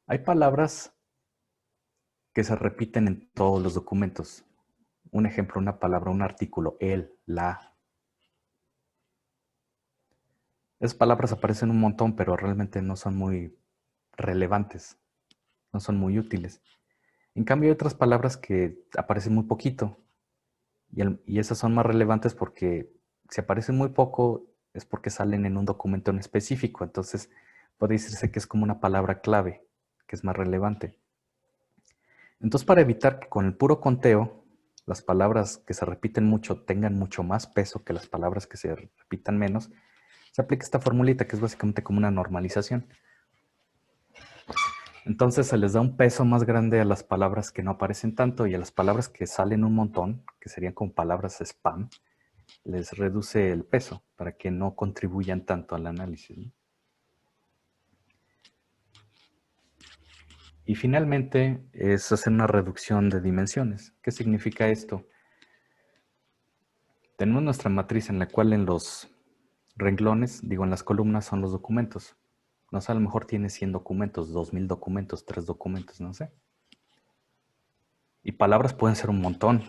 hay palabras que se repiten en todos los documentos. Un ejemplo, una palabra, un artículo, el, la. Esas palabras aparecen un montón, pero realmente no son muy relevantes, no son muy útiles. En cambio, hay otras palabras que aparecen muy poquito, y esas son más relevantes porque si aparecen muy poco es porque salen en un documento en específico. Entonces, puede decirse que es como una palabra clave, que es más relevante. Entonces, para evitar que con el puro conteo las palabras que se repiten mucho tengan mucho más peso que las palabras que se repitan menos, se aplica esta formulita que es básicamente como una normalización. Entonces se les da un peso más grande a las palabras que no aparecen tanto, y a las palabras que salen un montón, que serían como palabras spam, les reduce el peso para que no contribuyan tanto al análisis, ¿no? Y finalmente es hacer una reducción de dimensiones. ¿Qué significa esto? Tenemos nuestra matriz en la cual en los renglones, en las columnas son los documentos. No sé, a lo mejor tiene 100 documentos, 2000 documentos, 3 documentos, no sé. Y palabras pueden ser un montón.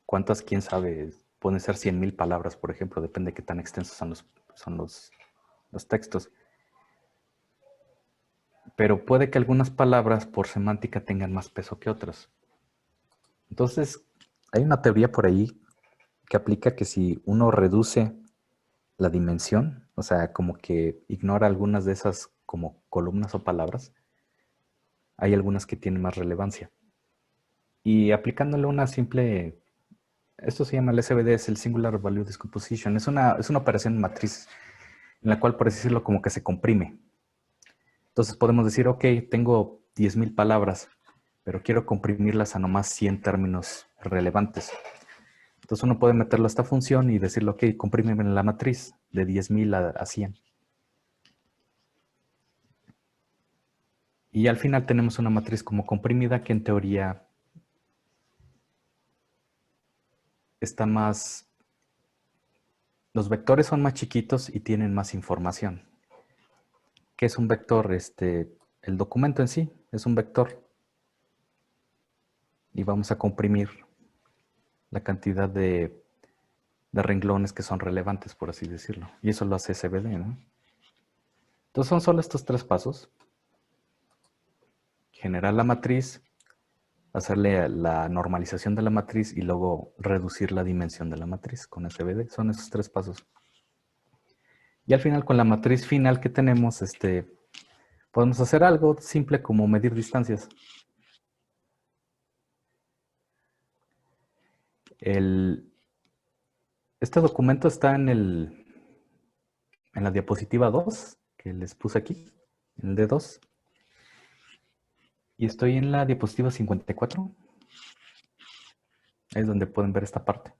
¿Cuántas? ¿Quién sabe? Pueden ser 100,000 palabras, por ejemplo. Depende de qué tan extensos son los textos. Pero puede que algunas palabras por semántica tengan más peso que otras. Entonces, hay una teoría por ahí que aplica que si uno reduce la dimensión, o sea, como que ignora algunas de esas como columnas o palabras, hay algunas que tienen más relevancia. Y aplicándole una simple, esto se llama el SVD, es el Singular Value Decomposition, es una operación matriz en la cual, por así decirlo, como que se comprime. Entonces podemos decir, ok, tengo 10,000 palabras, pero quiero comprimirlas a nomás 100 términos relevantes. Entonces uno puede meterlo a esta función y decirle, ok, comprímeme la matriz de 10,000 a 100. Y al final tenemos una matriz como comprimida que en teoría está más... Los vectores son más chiquitos y tienen más información. ¿Qué es un vector? El documento en sí es un vector. Y vamos a comprimir la cantidad de renglones que son relevantes, por así decirlo. Y eso lo hace SVD, ¿no? Entonces son solo estos 3 pasos. Generar la matriz, hacerle la normalización de la matriz y luego reducir la dimensión de la matriz con SVD. Son esos 3 pasos. Y al final, con la matriz final que tenemos, podemos hacer algo simple como medir distancias. Este documento está en la diapositiva 2 que les puse aquí, en el D2. Y estoy en la diapositiva 54. Ahí es donde pueden ver esta parte.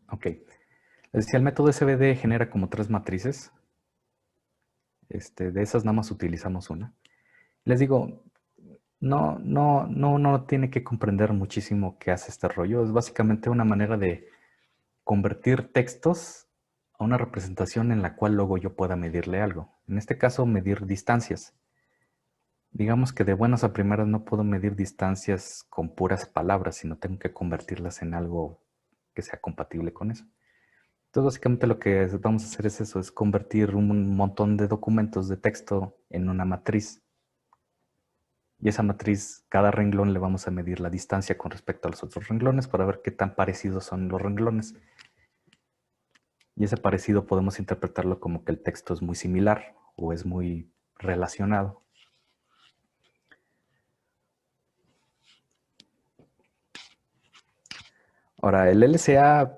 Ok. Les decía, el método SVD genera como 3 matrices. De esas nada más utilizamos una. Les digo, no tiene que comprender muchísimo qué hace este rollo. Es básicamente una manera de convertir textos a una representación en la cual luego yo pueda medirle algo. En este caso, medir distancias. Digamos que de buenas a primeras no puedo medir distancias con puras palabras, sino tengo que convertirlas en algo que sea compatible con eso. Entonces, básicamente lo que vamos a hacer es eso, es convertir un montón de documentos de texto en una matriz. Y esa matriz, cada renglón le vamos a medir la distancia con respecto a los otros renglones para ver qué tan parecidos son los renglones. Y ese parecido podemos interpretarlo como que el texto es muy similar o es muy relacionado. Ahora, el LCA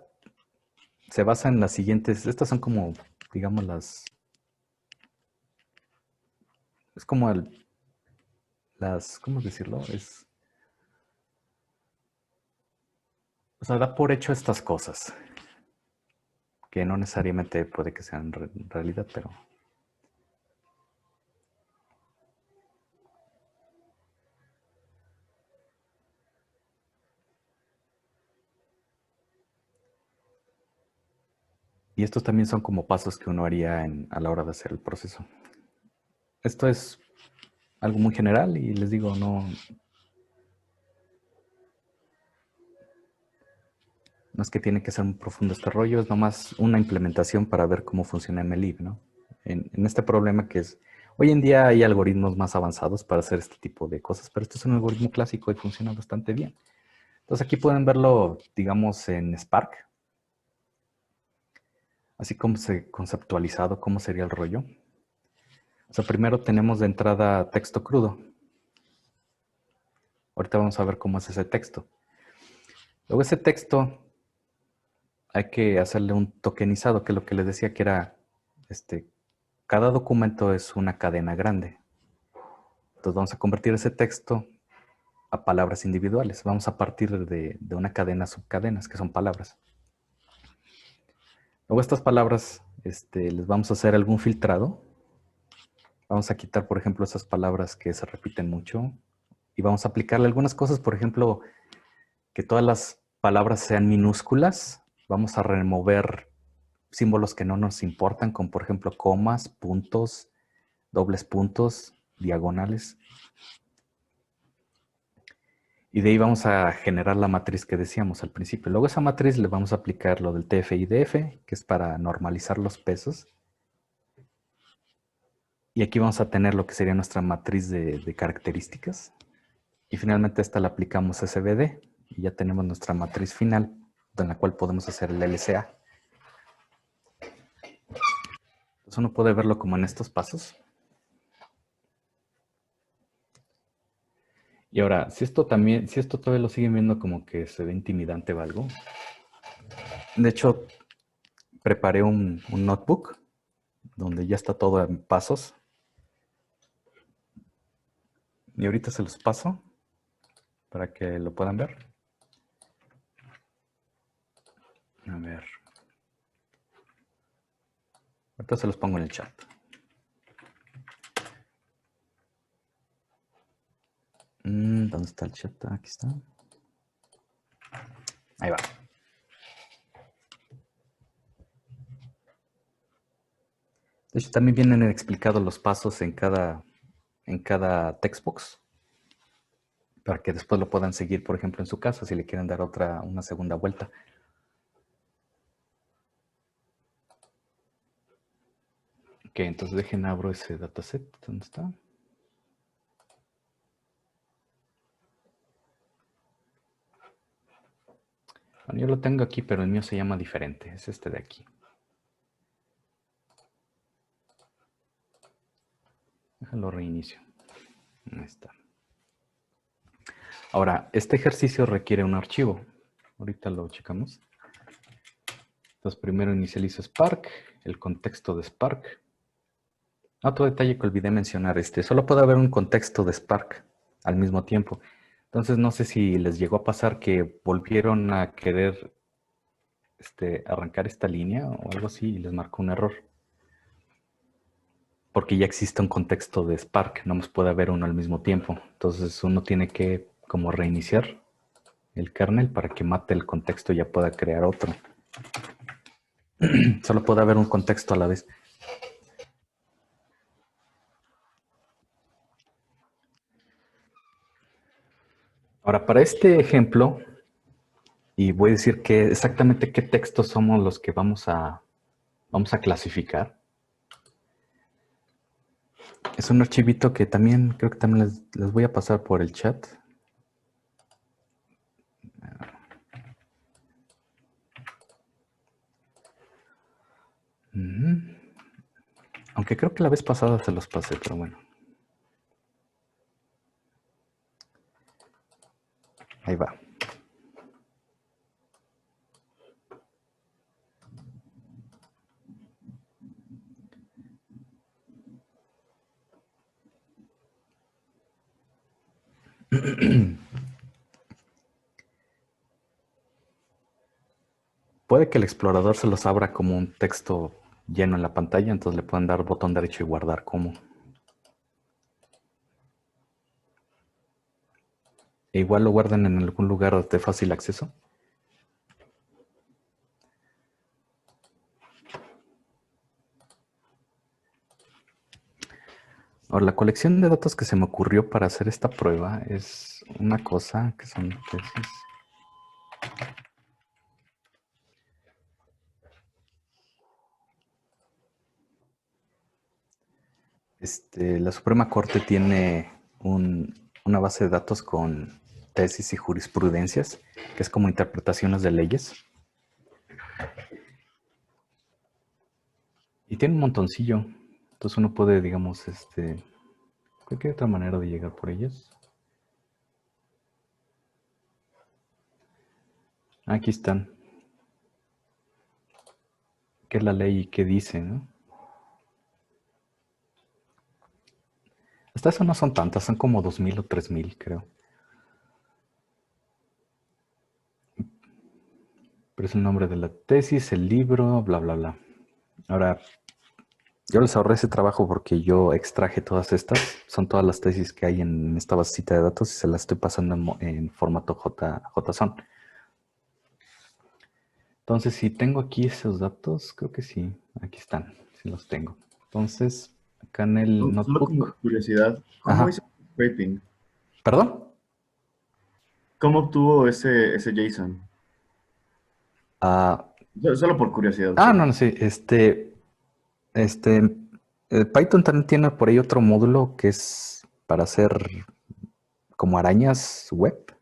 se basa en las siguientes, estas son como, digamos, es como ¿cómo decirlo? O sea, da por hecho estas cosas, que no necesariamente puede que sean realidad, pero... Y estos también son como pasos que uno haría a la hora de hacer el proceso. Esto es algo muy general y les digo, no es que tiene que ser un profundo este rollo, es nomás una implementación para ver cómo funciona MLlib, ¿no? En este problema que es, hoy en día hay algoritmos más avanzados para hacer este tipo de cosas, pero esto es un algoritmo clásico y funciona bastante bien. Entonces aquí pueden verlo, digamos, en Spark, así como conceptualizado, cómo sería el rollo. O sea, primero tenemos de entrada texto crudo. Ahorita vamos a ver cómo es ese texto. Luego ese texto hay que hacerle un tokenizado, que es lo que les decía que era, cada documento es una cadena grande. Entonces vamos a convertir ese texto a palabras individuales. Vamos a partir de una cadena subcadenas, que son palabras. Luego estas palabras les vamos a hacer algún filtrado. Vamos a quitar, por ejemplo, esas palabras que se repiten mucho. Y vamos a aplicarle algunas cosas, por ejemplo, que todas las palabras sean minúsculas. Vamos a remover símbolos que no nos importan, como por ejemplo comas, puntos, dobles puntos, diagonales. Y de ahí vamos a generar la matriz que decíamos al principio. Luego a esa matriz le vamos a aplicar lo del TF-IDF, que es para normalizar los pesos. Y aquí vamos a tener lo que sería nuestra matriz de características. Y finalmente a esta le aplicamos SVD. Y ya tenemos nuestra matriz final, en la cual podemos hacer el LCA. Entonces uno puede verlo como en estos pasos. Y ahora, si esto todavía lo siguen viendo como que se ve intimidante o algo. De hecho, preparé un notebook donde ya está todo en pasos. Y ahorita se los paso para que lo puedan ver. A ver. Ahorita se los pongo en el chat. ¿Dónde está el chat? Aquí está. Ahí va. De hecho, también vienen explicados los pasos en cada textbox para que después lo puedan seguir, por ejemplo, en su casa si le quieren dar una segunda vuelta. Ok, entonces dejen abro ese dataset. ¿Dónde está? Bueno, yo lo tengo aquí, pero el mío se llama diferente. Es este de aquí. Déjalo reinicio. Ahí está. Ahora, este ejercicio requiere un archivo. Ahorita lo checamos. Entonces, primero inicializo Spark, el contexto de Spark. Otro detalle que olvidé mencionar, solo puede haber un contexto de Spark al mismo tiempo. Entonces, no sé si les llegó a pasar que volvieron a querer arrancar esta línea o algo así y les marcó un error. Porque ya existe un contexto de Spark, no más puede haber uno al mismo tiempo. Entonces, uno tiene que como reiniciar el kernel para que mate el contexto y ya pueda crear otro. Solo puede haber un contexto a la vez. Ahora, para este ejemplo, y voy a decir que exactamente qué textos somos los que vamos a clasificar. Es un archivito que también, creo que también les voy a pasar por el chat. Aunque creo que la vez pasada se los pasé, pero bueno. Ahí va. Puede que el explorador se los abra como un texto lleno en la pantalla, entonces le pueden dar botón derecho y guardar como. E igual lo guardan en algún lugar de fácil acceso. Ahora, la colección de datos que se me ocurrió para hacer esta prueba es una cosa que son tesis. La Suprema Corte tiene una base de datos con tesis y jurisprudencias, que es como interpretaciones de leyes. Y tiene un montoncillo. Entonces uno puede, digamos, cualquier otra manera de llegar por ellas. Aquí están. ¿Qué es la ley y qué dice, no? Hasta eso no son tantas, son como 2000 o 3000, creo. Pero es el nombre de la tesis, el libro, bla, bla, bla. Ahora, yo les ahorré ese trabajo porque yo extraje todas estas. Son todas las tesis que hay en esta basecita de datos y se las estoy pasando en formato JSON. Entonces, si tengo aquí esos datos, creo que sí. Aquí están, sí los tengo. Entonces, acá en el Solo como notebook. curiosidad, ¿cómo Ajá. hizo el scraping? ¿Perdón? ¿Cómo obtuvo ese JSON? Ah, Solo por curiosidad. no, sí. Python también tiene por ahí otro módulo que es para hacer como arañas web.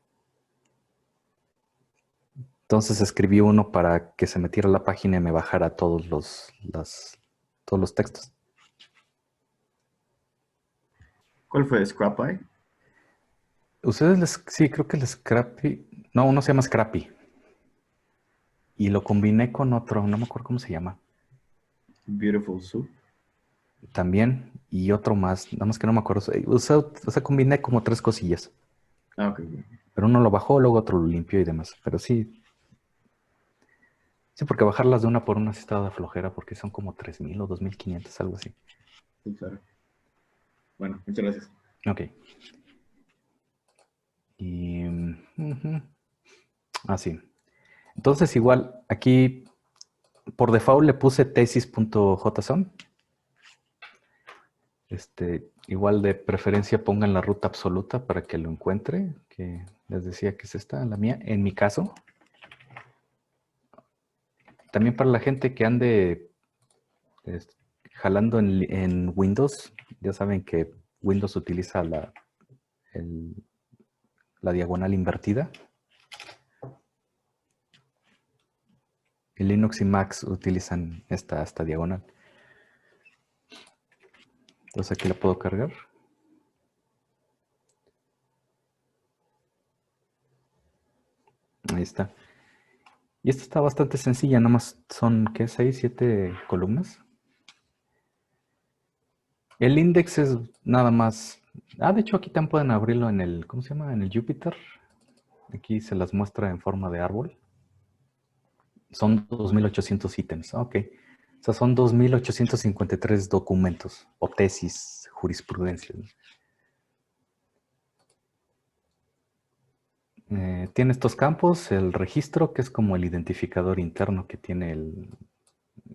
Entonces escribí uno para que se metiera a la página y me bajara todos los textos. ¿Cuál fue? ¿Scrapy? Sí, creo que el Scrappy. No, uno se llama Scrappy. Y lo combiné con otro, no me acuerdo cómo se llama. Beautiful Soup. También. Y otro más, nada más que no me acuerdo. O sea, combiné como 3 cosillas. Ah, ok. Pero uno lo bajó, luego otro lo limpió y demás. Pero sí. Sí, porque bajarlas de una por una sí estaba de flojera porque son como 3000 o 2500, algo así. Sí, claro. Bueno, muchas gracias. Ok. Y... sí. Entonces igual, aquí por default le puse tesis.json. Igual de preferencia pongan la ruta absoluta para que lo encuentre, que les decía que es esta, la mía. En mi caso, también para la gente que ande jalando en Windows, ya saben que Windows utiliza la diagonal invertida. Y Linux y Mac utilizan esta diagonal. Entonces aquí la puedo cargar. Ahí está. Y esta está bastante sencilla, nada más son, ¿qué? 6, 7 columnas. El index es nada más. De hecho aquí también pueden abrirlo en el, ¿cómo se llama? En el Jupyter. Aquí se las muestra en forma de árbol. Son 2800 ítems. Ok. O sea, son 2853 documentos o tesis, jurisprudencia. Tiene estos campos, el registro, que es como el identificador interno que tiene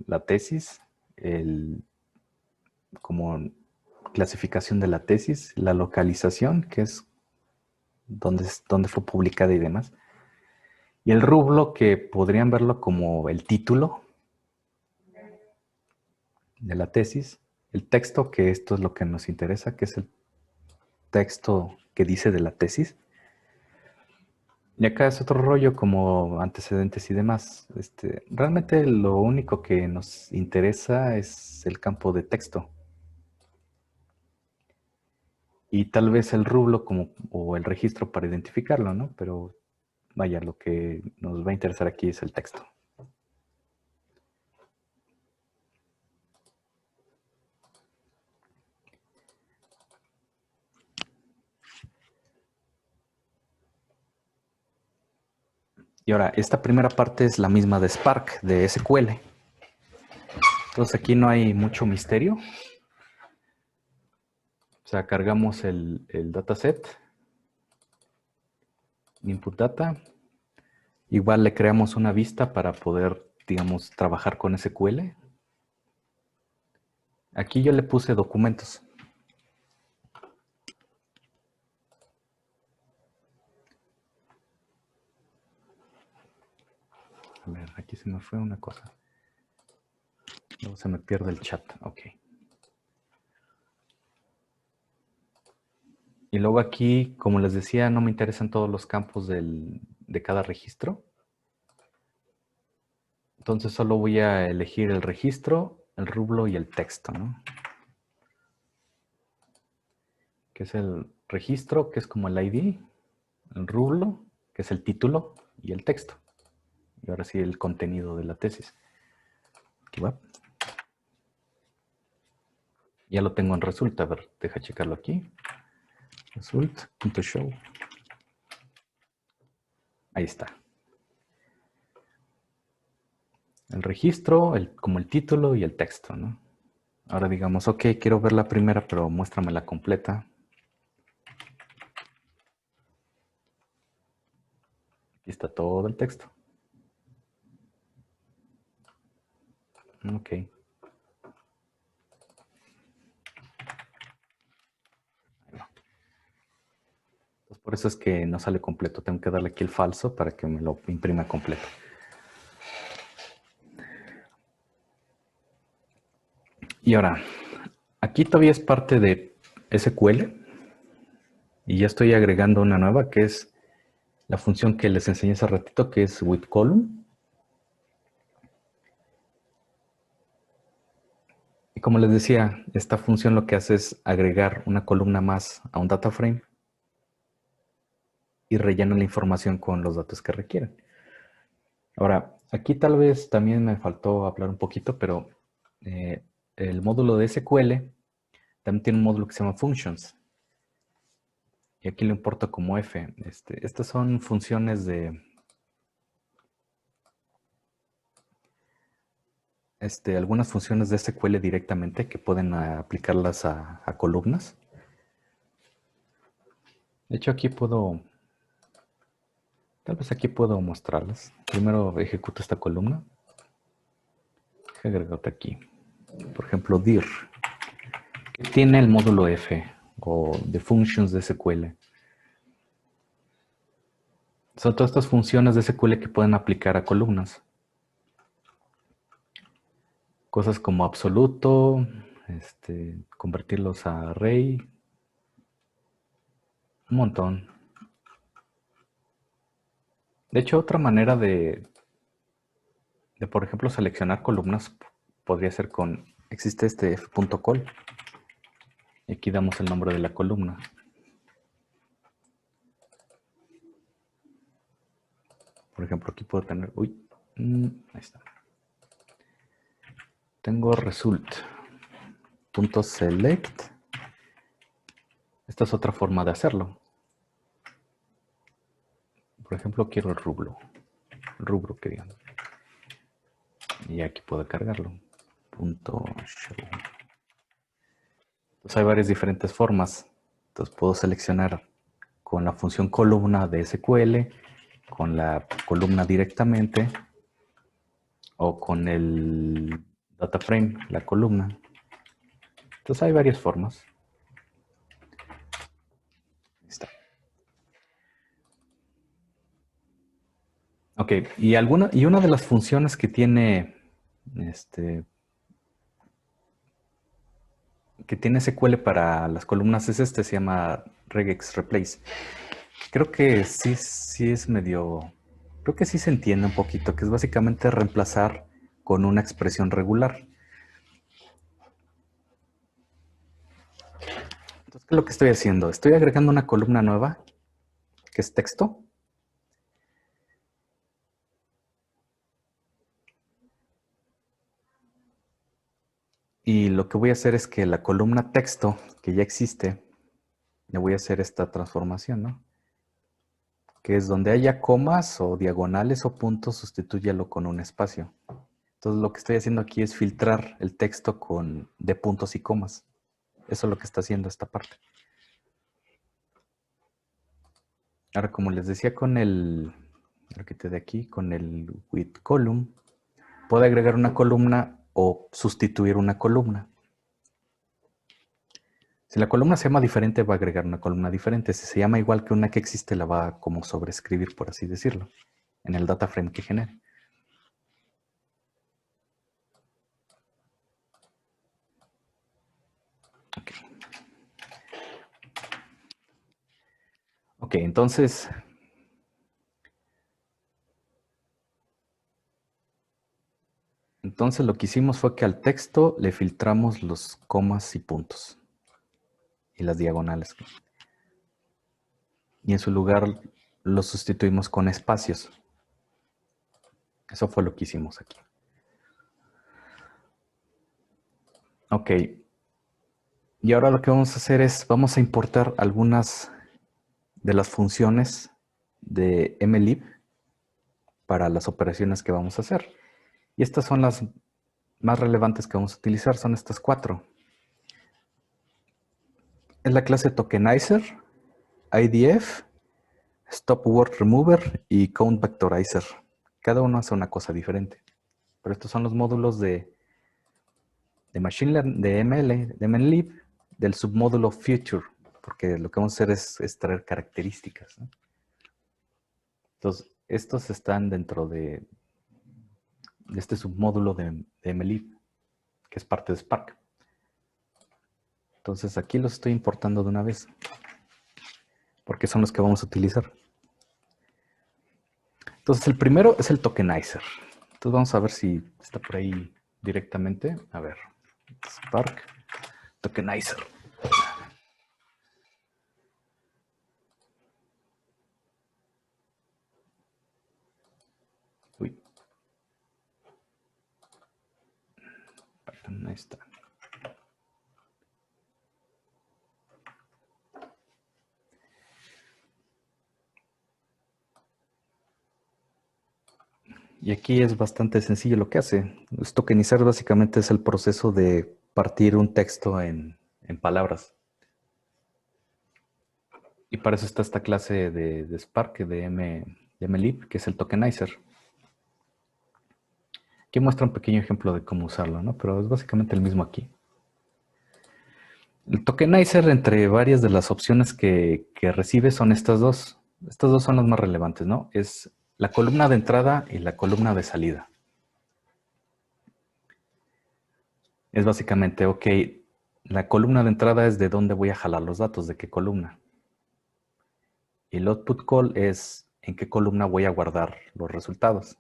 la tesis, como clasificación de la tesis, la localización, que es dónde fue publicada y demás. Y el rublo, que podrían verlo como el título de la tesis. El texto, que esto es lo que nos interesa, que es el texto que dice de la tesis. Y acá es otro rollo como antecedentes y demás. Realmente lo único que nos interesa es el campo de texto. Y tal vez el rublo o el registro para identificarlo, ¿no? Pero vaya, lo que nos va a interesar aquí es el texto. Y ahora, esta primera parte es la misma de Spark, de SQL. Entonces aquí no hay mucho misterio. O sea, cargamos el dataset, input data. Igual le creamos una vista para poder, digamos, trabajar con SQL. Aquí yo le puse documentos. A ver, aquí se me fue una cosa. Luego se me pierde el chat. Ok. Y luego aquí, como les decía, no me interesan todos los campos de cada registro. Entonces solo voy a elegir el registro, el rublo y el texto, ¿no? Que es el registro, que es como el ID, el rublo, que es el título, y el texto. Y ahora sí el contenido de la tesis. Aquí va. Ya lo tengo en result. A ver, deja checarlo aquí. Result.show. Ahí está. El registro, como el título y el texto, ¿no? Ahora digamos, ok, quiero ver la primera, pero muéstramela completa. Aquí está todo el texto. Ok. Entonces, por eso es que no sale completo. Tengo que darle aquí el falso para que me lo imprima completo. Y ahora, aquí todavía es parte de SQL. Y ya estoy agregando una nueva que es la función que les enseñé hace ratito, que es withColumn. Y como les decía, esta función lo que hace es agregar una columna más a un data frame y rellena la información con los datos que requieren. Ahora, aquí tal vez también me faltó hablar un poquito, pero el módulo de SQL también tiene un módulo que se llama Functions. Y aquí lo importo como F. Estas son funciones de... algunas funciones de SQL directamente que pueden aplicarlas a columnas. De hecho, aquí puedo... Tal vez aquí puedo mostrarlas. Primero ejecuto esta columna. Agregar aquí. Por ejemplo, dir. Que tiene el módulo F o de functions de SQL. Son todas estas funciones de SQL que pueden aplicar a columnas. Cosas como absoluto, convertirlos a array. Un montón. De hecho, otra manera de por ejemplo, seleccionar columnas podría ser existe este f.col. Y aquí damos el nombre de la columna. Por ejemplo, aquí puedo tener, ahí está. Tengo result.select. Esta es otra forma de hacerlo. Por ejemplo, quiero el rubro que digan. Y aquí puedo cargarlo. .show. Entonces hay varias diferentes formas. Entonces puedo seleccionar con la función columna de SQL, con la columna directamente, o con el data frame, la columna. Entonces hay varias formas. Ahí está. Ok, y una de las funciones que tiene SQL para las columnas es se llama regex replace. Creo que sí es medio, creo que sí se entiende un poquito, que es básicamente reemplazar con una expresión regular. Entonces, ¿qué es lo que estoy haciendo? Estoy agregando una columna nueva, que es texto. Y lo que voy a hacer es que la columna texto, que ya existe, le voy a hacer esta transformación, ¿no? Que es donde haya comas o diagonales o puntos, sustitúyalo con un espacio. Entonces lo que estoy haciendo aquí es filtrar el texto de puntos y comas. Eso es lo que está haciendo esta parte. Ahora, como les decía con el de aquí, con el with column, puedo agregar una columna o sustituir una columna. Si la columna se llama diferente, va a agregar una columna diferente. Si se llama igual que una que existe, la va a como sobreescribir, por así decirlo, en el data frame que genere. Ok, entonces lo que hicimos fue que al texto le filtramos los comas y puntos y las diagonales. Y en su lugar lo sustituimos con espacios. Eso fue lo que hicimos aquí. Ok. Y ahora lo que vamos a hacer es, vamos a importar algunas de las funciones de mlib para las operaciones que vamos a hacer. Y estas son las más relevantes que vamos a utilizar, son estas 4. Es la clase tokenizer, IDF, stop word remover y count vectorizer. Cada uno hace una cosa diferente. Pero estos son los módulos de Machine Learning, de mlib, del submódulo Future, porque lo que vamos a hacer es extraer características, ¿no? Entonces, estos están dentro de este submódulo de mlib, que es parte de Spark. Entonces, aquí los estoy importando de una vez, porque son los que vamos a utilizar. Entonces, el primero es el tokenizer. Entonces, vamos a ver si está por ahí directamente. A ver, Spark, tokenizer. Uy. Ahí está. Y aquí es bastante sencillo lo que hace. Tokenizar básicamente es el proceso de partir un texto en palabras. Y para eso está esta clase de Spark, de mlib, que es el tokenizer. Aquí muestra un pequeño ejemplo de cómo usarlo, ¿no? Pero es básicamente el mismo aquí. El tokenizer, entre varias de las opciones que recibe, son estas dos. Estas dos son las más relevantes, ¿no? Es la columna de entrada y la columna de salida. Es básicamente, ok, la columna de entrada es de dónde voy a jalar los datos, de qué columna. Y el output call es en qué columna voy a guardar los resultados.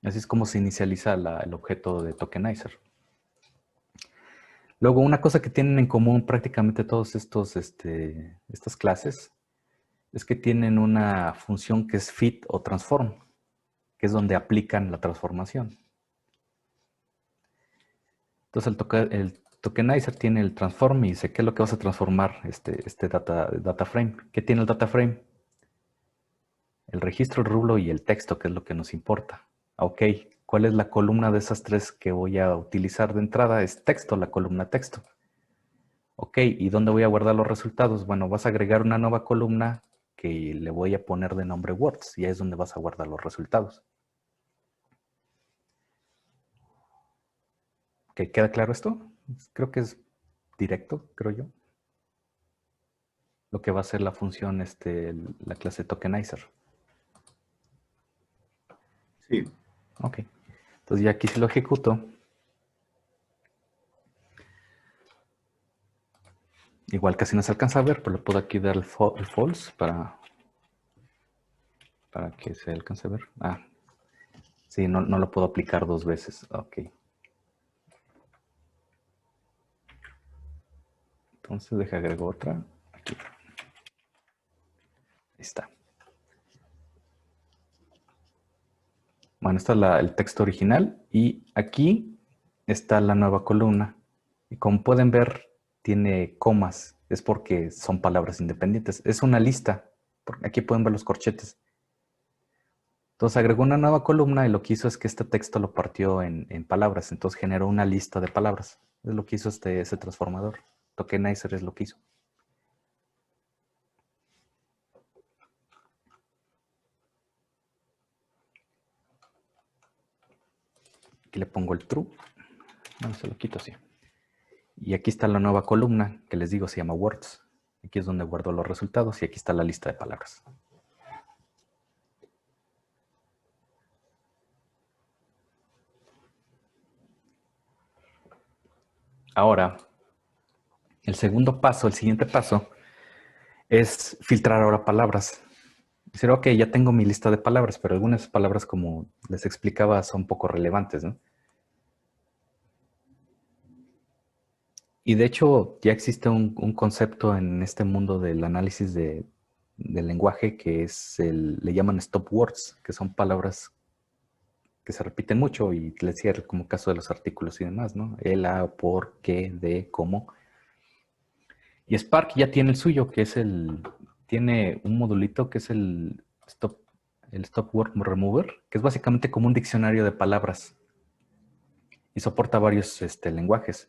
Así es como se inicializa el objeto de tokenizer. Luego, una cosa que tienen en común prácticamente todos estas clases es que tienen una función que es fit o transform, que es donde aplican la transformación. Entonces, el tokenizer tiene el transform y dice qué es lo que vas a transformar este data frame. ¿Qué tiene el data frame? El registro, el rublo y el texto, que es lo que nos importa. Ok, ¿cuál es la columna de esas 3 que voy a utilizar de entrada? Es texto, la columna texto. Ok, ¿y dónde voy a guardar los resultados? Bueno, vas a agregar una nueva columna que le voy a poner de nombre words y ahí es donde vas a guardar los resultados. Ok, ¿queda claro esto? Creo que es directo, creo yo. Lo que va a ser la función, la clase tokenizer. Sí. Ok. Entonces ya aquí si lo ejecuto. Igual casi no se alcanza a ver, pero le puedo aquí dar el false para que se alcance a ver. Ah, sí, no lo puedo aplicar 2 veces. Ok. Entonces deja agrego otra. Aquí. Ahí está. Bueno, está el texto original y aquí está la nueva columna. Y como pueden ver, tiene comas. Es porque son palabras independientes. Es una lista. Aquí pueden ver los corchetes. Entonces agregó una nueva columna y lo que hizo es que este texto lo partió en palabras. Entonces generó una lista de palabras. Es lo que hizo ese transformador. Tokenizer es lo que hizo. Aquí le pongo el true. No, se lo quito así. Y aquí está la nueva columna que les digo se llama words. Aquí es donde guardo los resultados y aquí está la lista de palabras. Ahora, el siguiente paso es filtrar ahora palabras. Decir, ok, ya tengo mi lista de palabras, pero algunas palabras, como les explicaba, son poco relevantes, ¿no? Y de hecho, ya existe un concepto en este mundo del análisis del lenguaje que le llaman stop words, que son palabras que se repiten mucho y les decía, como caso de los artículos y demás, ¿no? El, a, por, qué, de, cómo. Y Spark ya tiene el suyo, que es tiene un modulito que es el Stop Word Remover, que es básicamente como un diccionario de palabras y soporta varios lenguajes.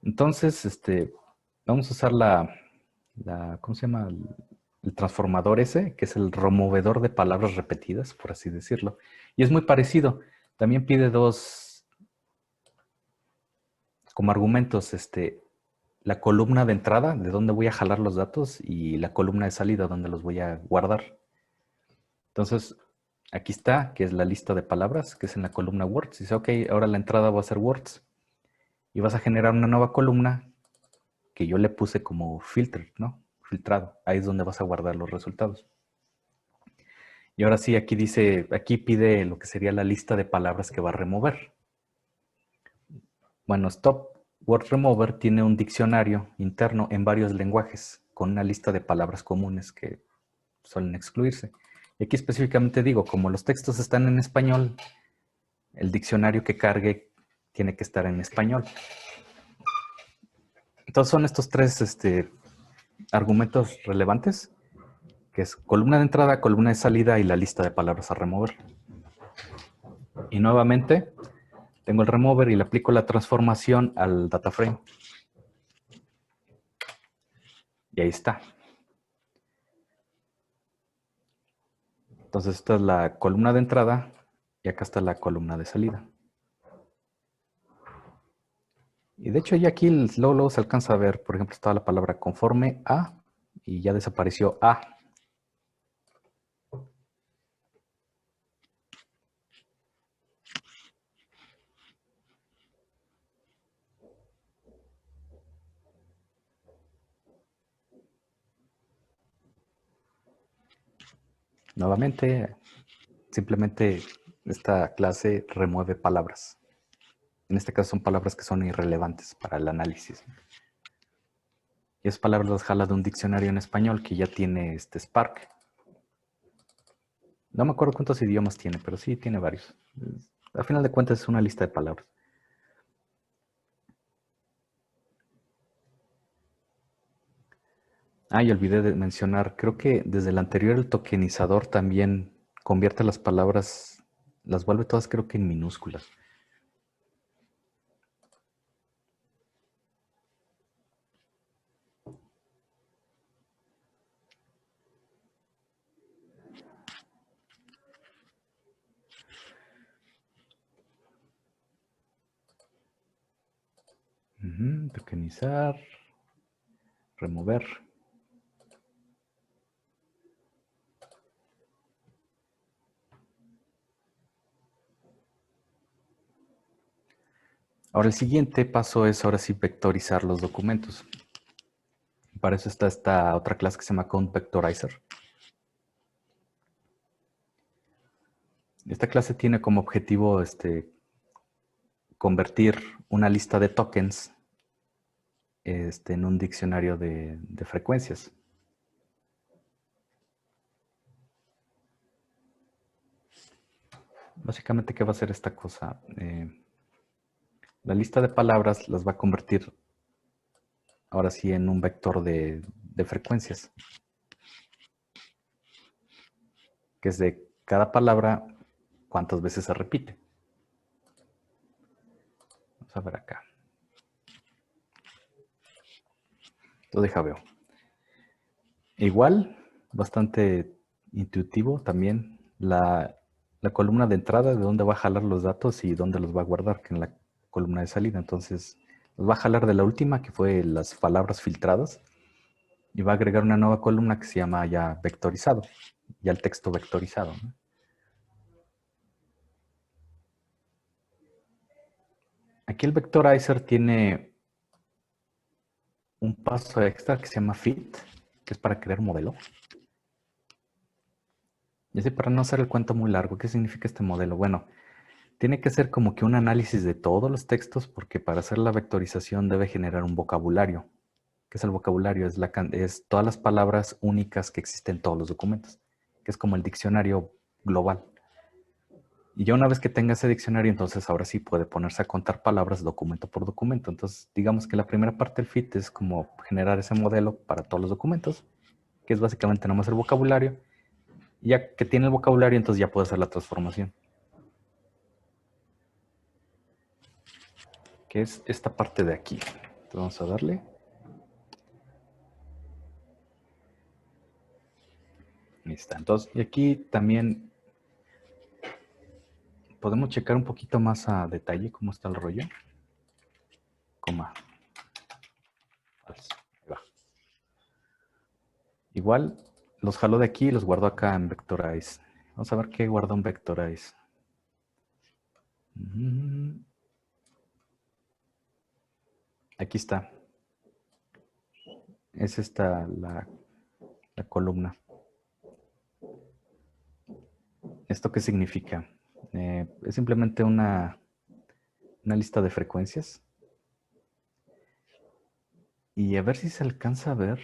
Entonces, vamos a usar ¿cómo se llama? El transformador ese, que es el removedor de palabras repetidas, por así decirlo. Y es muy parecido. También pide dos, como argumentos, la columna de entrada, de dónde voy a jalar los datos, y la columna de salida, donde los voy a guardar. Entonces, aquí está, que es la lista de palabras, que es en la columna words. Dice, ok, ahora la entrada va a ser words. Y vas a generar una nueva columna que yo le puse como filter, ¿no? Filtrado. Ahí es donde vas a guardar los resultados. Y ahora sí, aquí dice, aquí pide lo que sería la lista de palabras que va a remover. Bueno, Stop Word Remover tiene un diccionario interno en varios lenguajes con una lista de palabras comunes que suelen excluirse. Y aquí específicamente digo, como los textos están en español, el diccionario que cargue tiene que estar en español. Entonces son estos tres argumentos relevantes, que es columna de entrada, columna de salida y la lista de palabras a remover. Y nuevamente tengo el remover y le aplico la transformación al data frame. Y ahí está. Entonces esta es la columna de entrada y acá está la columna de salida. Y de hecho ya aquí luego se alcanza a ver, por ejemplo, estaba la palabra conforme a y ya desapareció a. Nuevamente, simplemente esta clase remueve palabras. En este caso son palabras que son irrelevantes para el análisis. Y esas palabras las jala de un diccionario en español que ya tiene Spark. No me acuerdo cuántos idiomas tiene, pero sí tiene varios. Al final de cuentas es una lista de palabras. Ah, y olvidé de mencionar, creo que desde el anterior el tokenizador también convierte las palabras, las vuelve todas creo que en minúsculas. Tokenizar, remover. Ahora el siguiente paso es ahora sí vectorizar los documentos. Para eso está esta otra clase que se llama Count Vectorizer. Esta clase tiene como objetivo convertir una lista de tokens en un diccionario de frecuencias. Básicamente, ¿qué va a hacer esta cosa? La lista de palabras las va a convertir ahora sí en un vector de frecuencias, que es de cada palabra cuántas veces se repite. Vamos a ver acá. Lo deja veo. Igual, bastante intuitivo también la columna de entrada, de dónde va a jalar los datos y dónde los va a guardar, que en la columna de salida. Entonces, los va a jalar de la última, que fue las palabras filtradas, y va a agregar una nueva columna que se llama ya vectorizado, ya el texto vectorizado, ¿no? Aquí el vectorizer tiene un paso extra que se llama fit, que es para crear un modelo. Y así para no hacer el cuento muy largo, ¿qué significa este modelo? Bueno, tiene que ser como que un análisis de todos los textos, porque para hacer la vectorización debe generar un vocabulario. ¿Qué es el vocabulario? Es todas las palabras únicas que existen en todos los documentos, que es como el diccionario global. Y ya una vez que tenga ese diccionario, entonces ahora sí puede ponerse a contar palabras documento por documento. Entonces, digamos que la primera parte del fit es como generar ese modelo para todos los documentos, que es básicamente nomás el vocabulario. Y ya que tiene el vocabulario, entonces ya puede hacer la transformación, que es esta parte de aquí. Entonces vamos a darle. Ahí está. Entonces, y aquí también podemos checar un poquito más a detalle cómo está el rollo. Coma. Falso. Ahí va. Igual los jalo de aquí y los guardo acá en Vectorize. Vamos a ver qué guarda un Vectorize. Aquí está. Es esta la columna. ¿Esto qué significa? Es simplemente una lista de frecuencias. Y a ver si se alcanza a ver.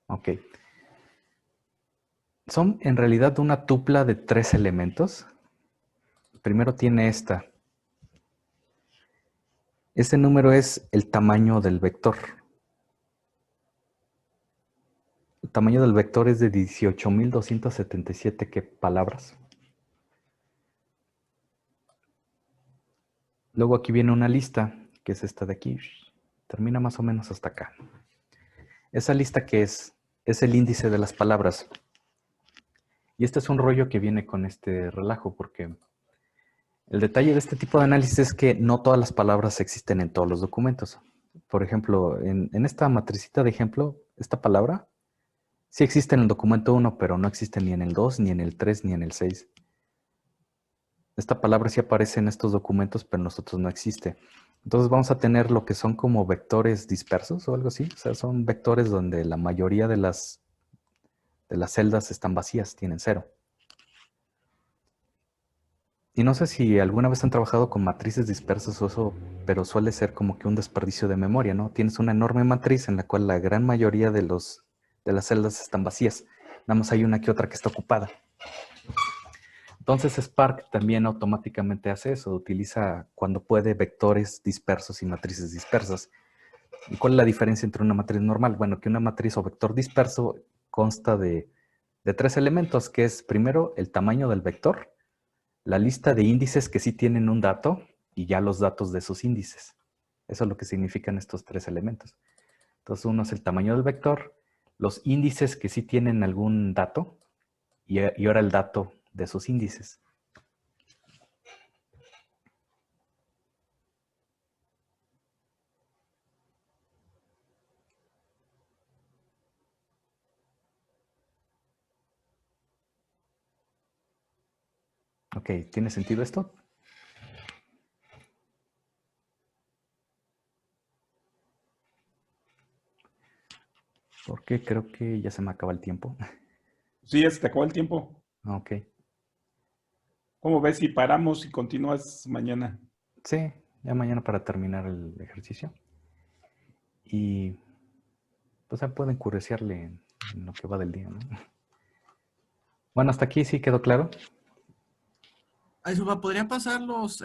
Ok. Son en realidad una tupla de 3 elementos. Primero tiene esta. Ese número es el tamaño del vector. El tamaño del vector es de 18.277 palabras. Luego aquí viene una lista, que es esta de aquí. Termina más o menos hasta acá. Esa lista que es el índice de las palabras. Y este es un rollo que viene con este relajo, porque el detalle de este tipo de análisis es que no todas las palabras existen en todos los documentos. Por ejemplo, en esta matricita de ejemplo, esta palabra sí existe en el documento 1, pero no existe ni en el 2, ni en el 3, ni en el 6. Esta palabra sí aparece en estos documentos, pero en los otros no existe. Entonces vamos a tener lo que son como vectores dispersos o algo así. O sea, son vectores donde la mayoría de las celdas están vacías, tienen 0. Y no sé si alguna vez han trabajado con matrices dispersas o eso, pero suele ser como que un desperdicio de memoria, ¿no? Tienes una enorme matriz en la cual la gran mayoría de las celdas están vacías. Nada más hay una que otra que está ocupada. Entonces Spark también automáticamente hace eso, utiliza cuando puede vectores dispersos y matrices dispersas. ¿Y cuál es la diferencia entre una matriz normal? Bueno, que una matriz o vector disperso consta de 3 elementos, que es primero el tamaño del vector, la lista de índices que sí tienen un dato y ya los datos de esos índices. Eso es lo que significan estos 3 elementos. Entonces uno es el tamaño del vector, los índices que sí tienen algún dato y ahora el dato de esos índices. Ok, ¿tiene sentido esto? Porque creo que ya se me acaba el tiempo. Sí, ya se te acabó el tiempo. Ok. ¿Cómo ves si paramos y continúas mañana? Sí, ya mañana para terminar el ejercicio. Y pues ya pueden curiosearle en lo que va del día, ¿no? Bueno, hasta aquí sí quedó claro. Ay, Suba, ¿podría pasar los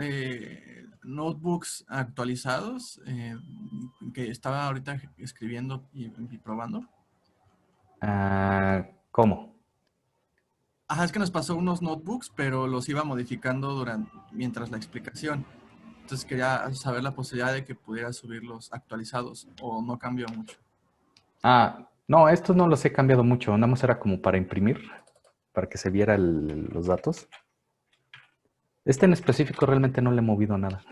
notebooks actualizados que estaba ahorita escribiendo y probando? ¿Cómo? Ajá, es que nos pasó unos notebooks, pero los iba modificando mientras la explicación. Entonces quería saber la posibilidad de que pudiera subirlos actualizados o no cambió mucho. No, estos no los he cambiado mucho. Nada más era como para imprimir, para que se viera los datos. Este en específico realmente no le he movido nada.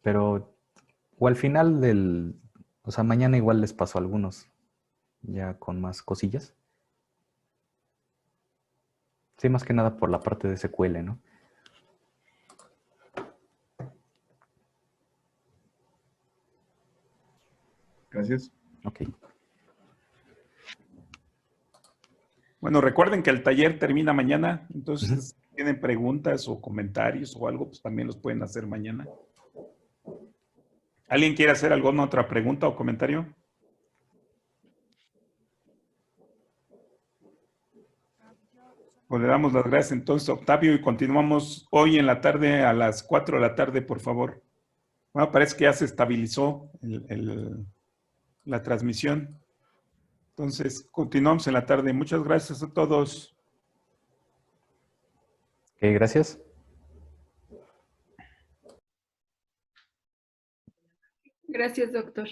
Pero, o al final o sea, mañana igual les paso algunos, ya con más cosillas. Sí, más que nada por la parte de SQL, ¿no? Gracias. Ok. Bueno, recuerden que el taller termina mañana, entonces Ujú. si tienen preguntas o comentarios o algo, pues también los pueden hacer mañana. ¿Alguien quiere hacer alguna otra pregunta o comentario? Pues le damos las gracias entonces, Octavio, y continuamos hoy en la tarde a las 4 de la tarde, por favor. Bueno, parece que ya se estabilizó la transmisión. Entonces, continuamos en la tarde. Muchas gracias a todos. Ok, gracias. Gracias, doctor.